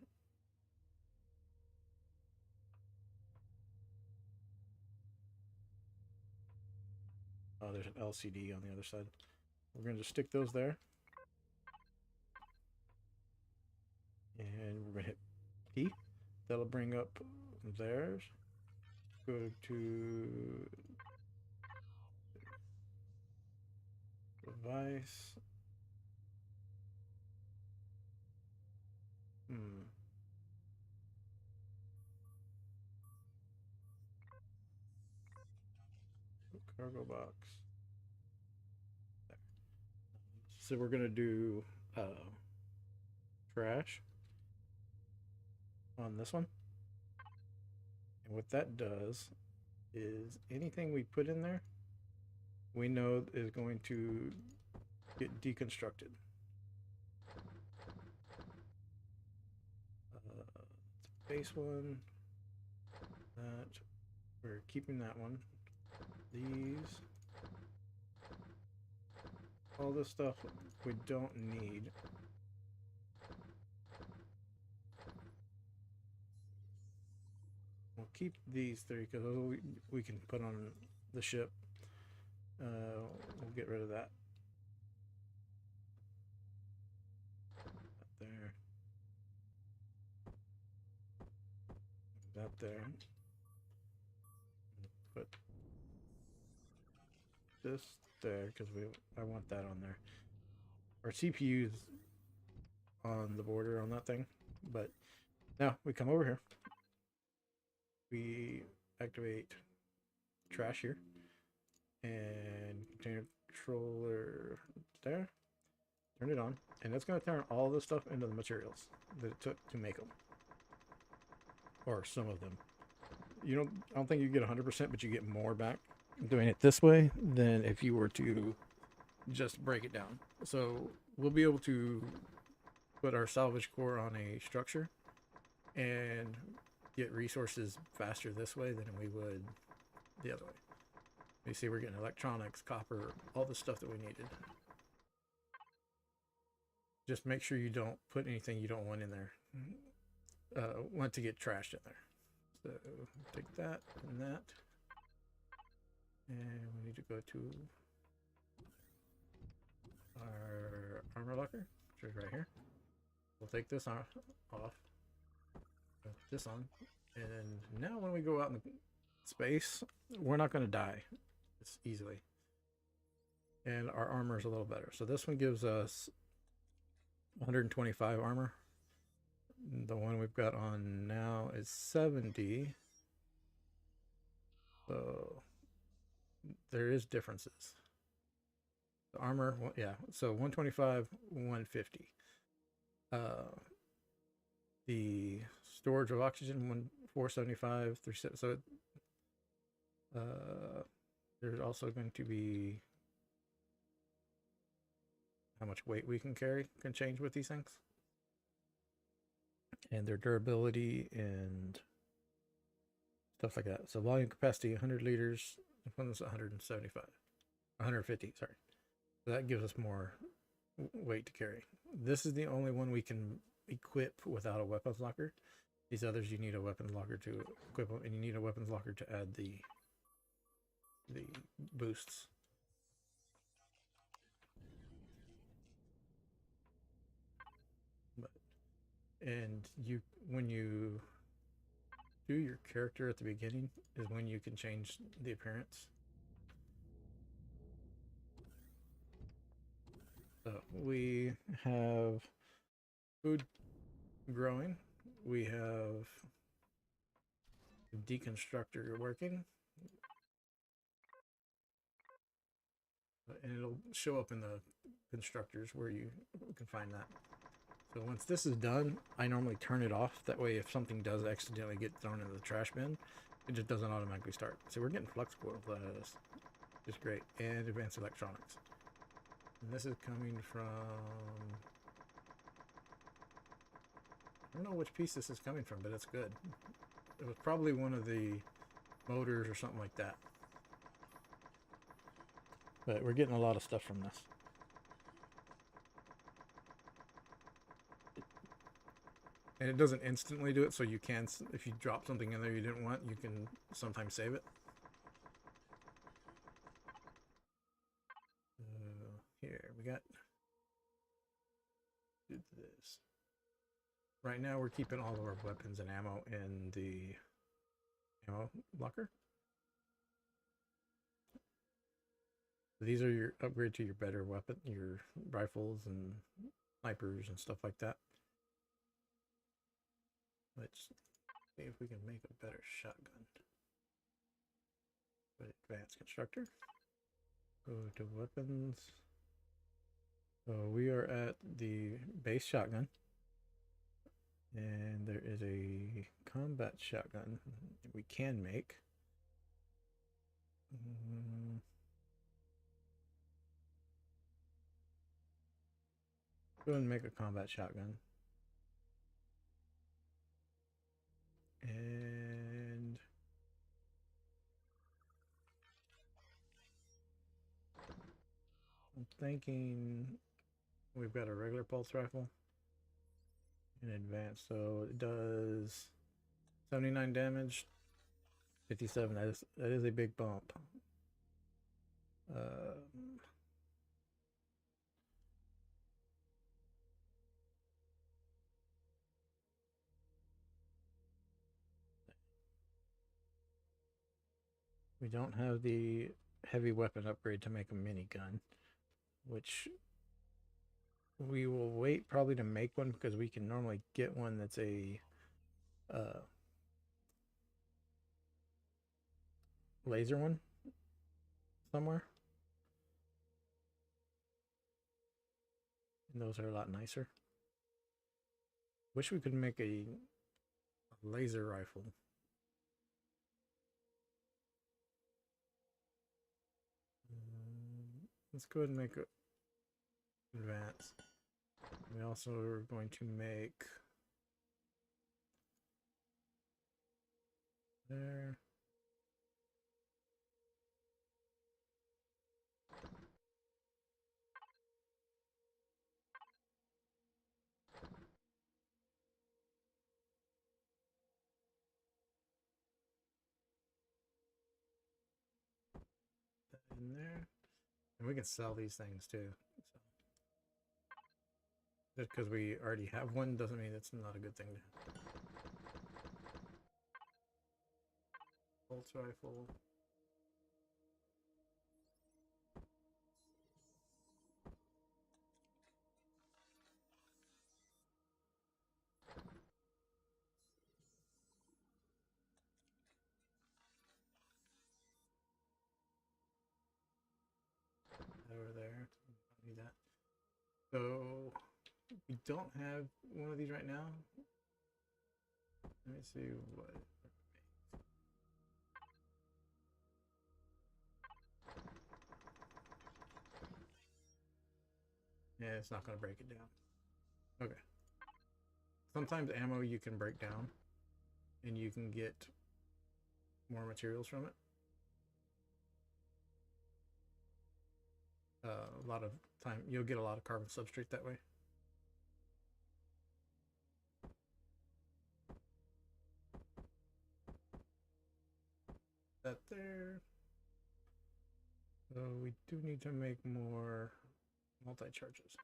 Oh, there's an LCD on the other side. We're going to just stick those there. And we're going to hit P. That'll bring up theirs. Go to device. Cargo box. There. So we're going to do trash on this one. And what that does is anything we put in there, we know is going to get deconstructed. Base one. That. We're keeping that one. These. All this stuff we don't need. We'll keep these three because we can put on the ship. We'll get rid of that. There. That there. Put this there because I want that on there. Our CPU's on the border on that thing, but now we come over here. We activate trash here and container controller there. Turn it on, and it's going to turn all this stuff into the materials that it took to make them, or some of them. I don't think you get 100%, but you get more back doing it this way than if you were to just break it down. So we'll be able to put our salvage core on a structure and get resources faster this way than we would the other way. You see we're getting electronics, copper, all the stuff that we needed. Just make sure you don't put anything you don't want in there. Want to get trashed in there. So take that and that. And we need to go to our armor locker, which is right here. We'll take this off. Put this on. And now when we go out in space, we're not going to die as easily. And our armor is a little better. So this one gives us 125 armor. The one we've got on now is 70. So there is differences. The armor, yeah, so 125, 150. The storage of oxygen, 475, 37. So there's also going to be how much weight we can carry can change with these things. And their durability and stuff like that. So volume capacity 100 liters. This one's 175, 150. Sorry, so that gives us more weight to carry. This is the only one we can equip without a weapons locker. These others you need a weapons locker to equip them, and you need a weapons locker to add the boosts. And when you do your character at the beginning is when you can change the appearance. So we have food growing. We have deconstructor working. And it'll show up in the constructors where you can find that. So once this is done, I normally turn it off. That way if something does accidentally get thrown into the trash bin, it just doesn't automatically start. So we're getting flux coil, which is great. And advanced electronics. And this is coming from... I don't know which piece this is coming from, but it's good. It was probably one of the motors or something like that. But we're getting a lot of stuff from this. And it doesn't instantly do it, so you can, if you drop something in there you didn't want, you can sometimes save it. Here, we got... do this. Right now we're keeping all of our weapons and ammo in the ammo locker. These are your upgrade to your better weapon, your rifles and snipers and stuff like that. Let's see if we can make a better shotgun. Put advanced constructor. Go to weapons. So we are at the base shotgun. And there is a combat shotgun we can make. Go ahead and make a combat shotgun. And I'm thinking we've got a regular pulse rifle in advance, so it does 79 damage, 57. That is a big bump. We don't have the heavy weapon upgrade to make a minigun, which we will wait probably to make one because we can normally get one that's a laser one somewhere. And those are a lot nicer. Wish we could make a laser rifle. Let's go ahead and make it advance. We also are going to make there. That in there. And we can sell these things too. So. Just because we already have one doesn't mean it's not a good thing to have. Pulse rifle. Over there. Don't need that. So we don't have one of these right now. Let me see what. Yeah, it's not going to break it down. Okay. Sometimes ammo you can break down and you can get more materials from it. A lot of time you'll get a lot of carbon substrate that way. That there. So we do need to make more multi-charges.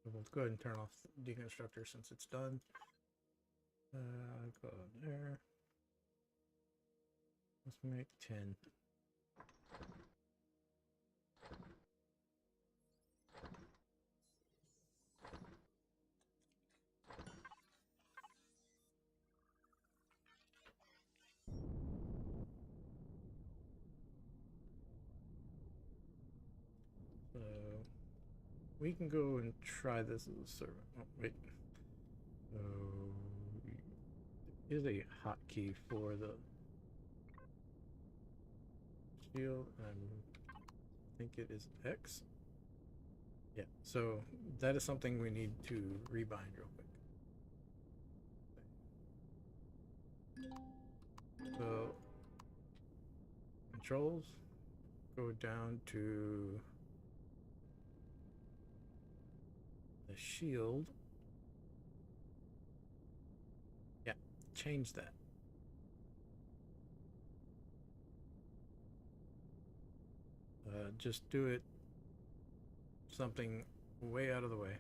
We'll go ahead and turn off the deconstructor since it's done. Go there. Let's make 10. So we can go and try this as a servant. Oh, wait. So there is a hotkey for the shield. I think it is X. Yeah, so that is something we need to rebind real quick. So controls, go down to A shield. Yeah, change that. Just do it something way out of the way.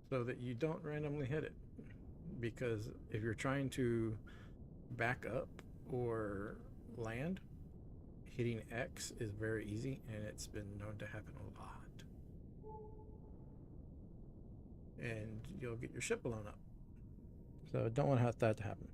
So that you don't randomly hit it. Because if you're trying to back up or land, hitting X is very easy, and it's been known to happen a lot. And you'll get your ship blown up. So don't want to have that to happen.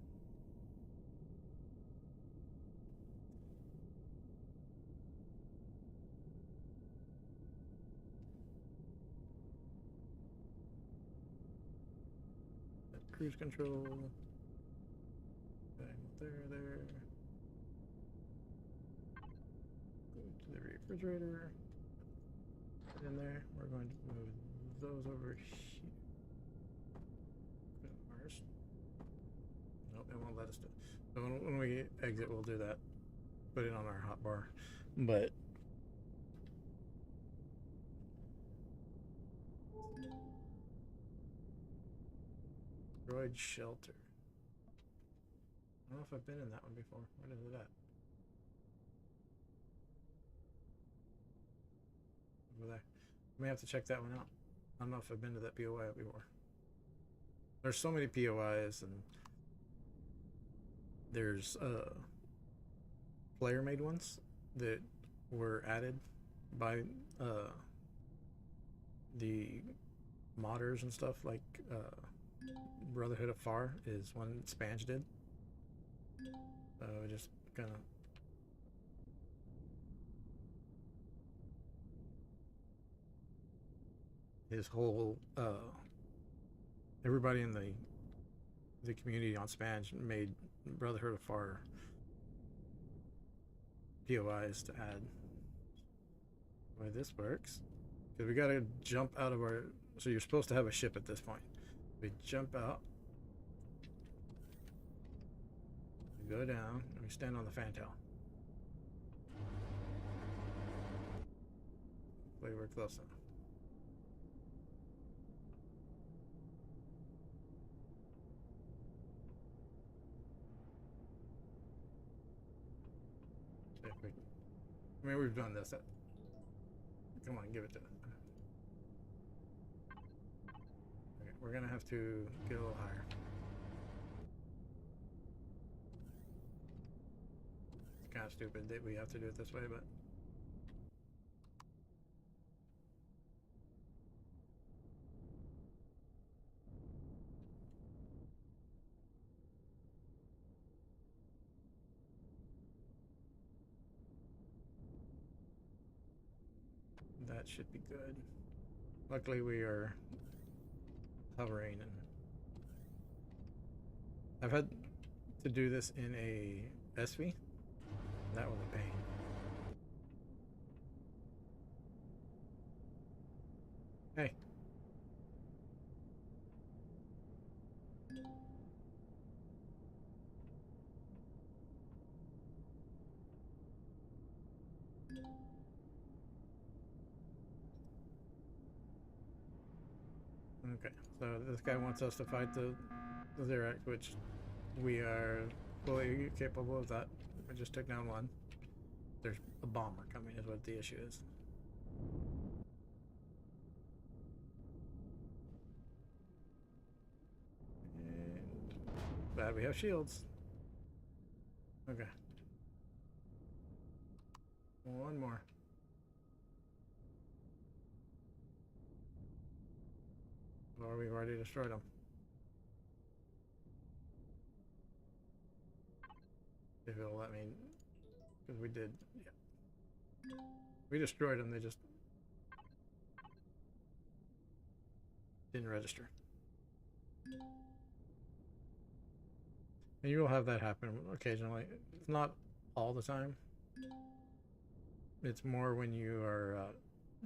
Cruise control. Okay, there. Go to the refrigerator. Put in there. We're going to move those over here. Put in ours. Nope, it won't let us do it. So when we exit, we'll do that. Put it on our hotbar. But droid shelter. I don't know if I've been in that one before. Where is it at? Over there. I may have to check that one out. I don't know if I've been to that POI before. There's so many POIs, and there's player made ones that were added by the modders and stuff, like Brotherhood of Far is one Spange did. So just kind of his whole everybody in the community on Spange made Brotherhood of Far POIs to add. The way this works, because we gotta jump out of our. So you're supposed to have a ship at this point. We jump out, we go down, and we stand on the fantail. Hopefully we're close enough. I mean, we've done this. Come on, give it to it. Okay, we're gonna have to get a little higher. It's kind of stupid that we have to do it this way, but that should be good. Luckily, we are hovering, and I've had to do this in a SV. That was a pain. Hey. Okay, so this guy wants us to fight the Xerax, which we are fully capable of that. We just took down one. There's a bomber coming is what the issue is. And glad we have shields. Okay. One more. Or we've already destroyed them. If it'll let me, because we did, yeah. We destroyed them, they just didn't register. And you will have that happen occasionally. It's not all the time. It's more when you are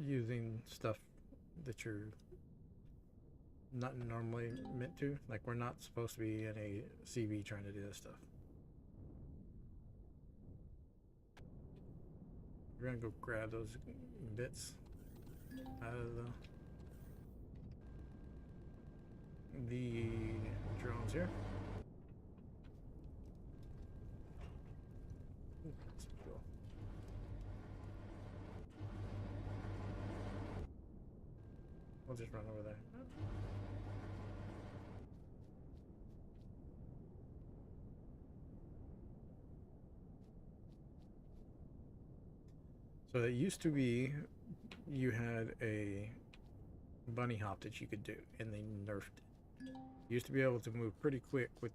using stuff that you're not normally meant to. Like, we're not supposed to be in a CV trying to do this stuff. We're gonna go grab those bits out of the drones here. Ooh, that's cool. We'll just run over there. So it used to be you had a bunny hop that you could do, and they nerfed it. You used to be able to move pretty quick with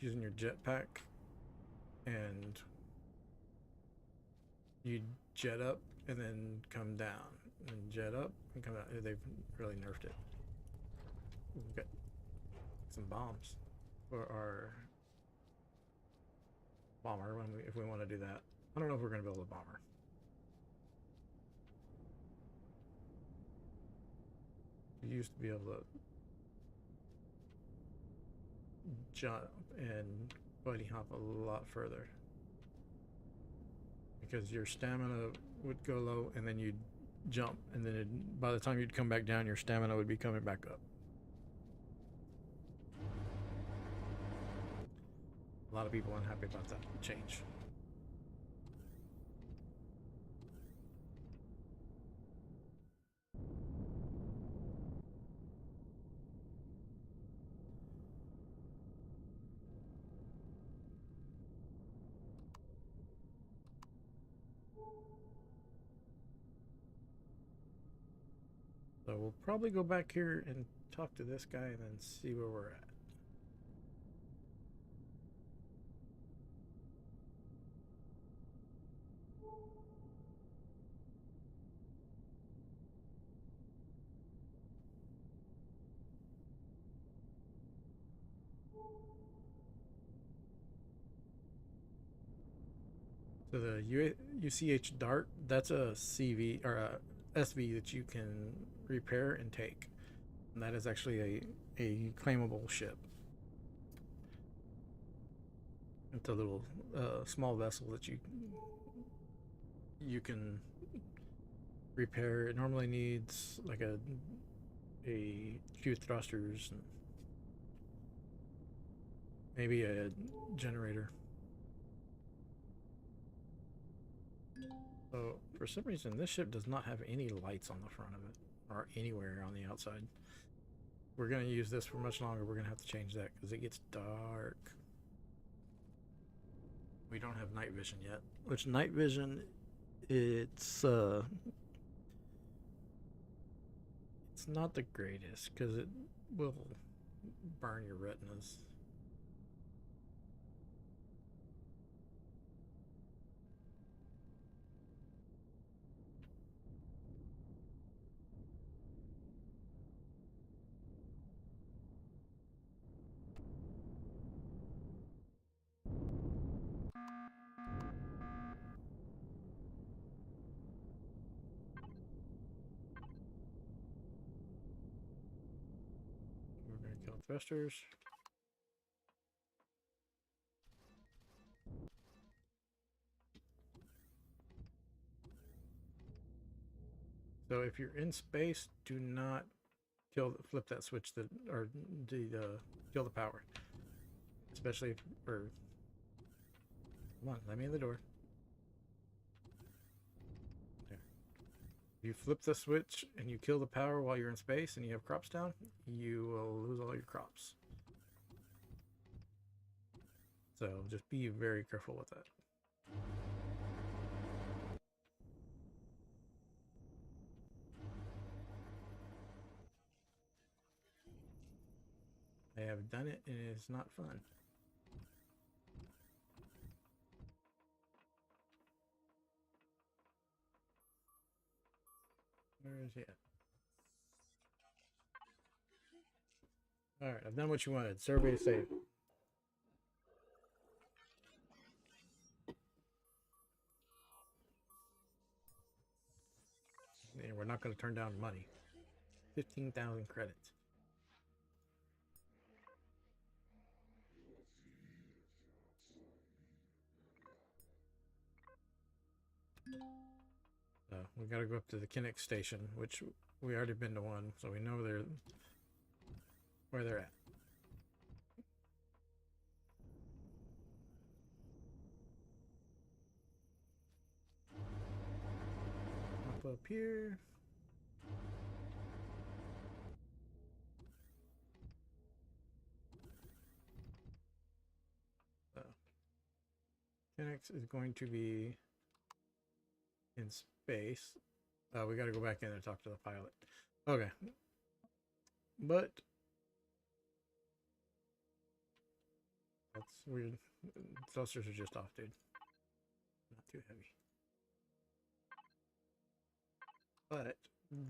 using your jetpack, and you'd jet up and then come down, and jet up and come down. They've really nerfed it. We've got some bombs for our bomber if we want to do that. I don't know if we're going to build a bomber. You used to be able to jump and buddy hop a lot further because your stamina would go low and then you'd jump, and then by the time you'd come back down, your stamina would be coming back up. A lot of people unhappy about that change. So we'll probably go back here and talk to this guy and then see where we're at. So the UCH dart, that's a CV or a SV that you can repair and take. And that is actually a claimable ship. It's a little small vessel that you can repair. It normally needs like a few thrusters and maybe a generator. So for some reason this ship does not have any lights on the front of it or anywhere on the outside. We're going to use this for much longer. We're going to have to change that because it gets dark. We don't have night vision yet, which night vision, it's not the greatest because it will burn your retinas. We're going to kill thrusters. So if you're in space, do not flip that switch or kill the power. Especially if, come on, let me in the door. There. If you flip the switch and you kill the power while you're in space and you have crops down, you will lose all your crops. So just be very careful with that. I have done it and it's not fun. Where is he at? Alright, I've done what you wanted. Survey is safe. And we're not going to turn down money. 15,000 credits. we gotta go up to the Kinnick station, which we already been to one, so we know where they're at. Up here. So, Kinnick is going to be in space. We got to go back in and talk to the pilot. Okay. But that's weird. Thrusters are just off, dude. Not too heavy. But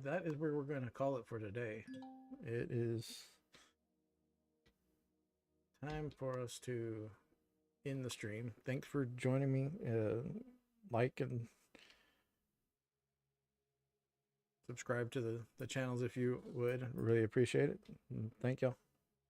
that is where we're going to call it for today. It is time for us to end the stream. Thanks for joining me. Like and subscribe to the channels if you would. Really appreciate it. Thank y'all.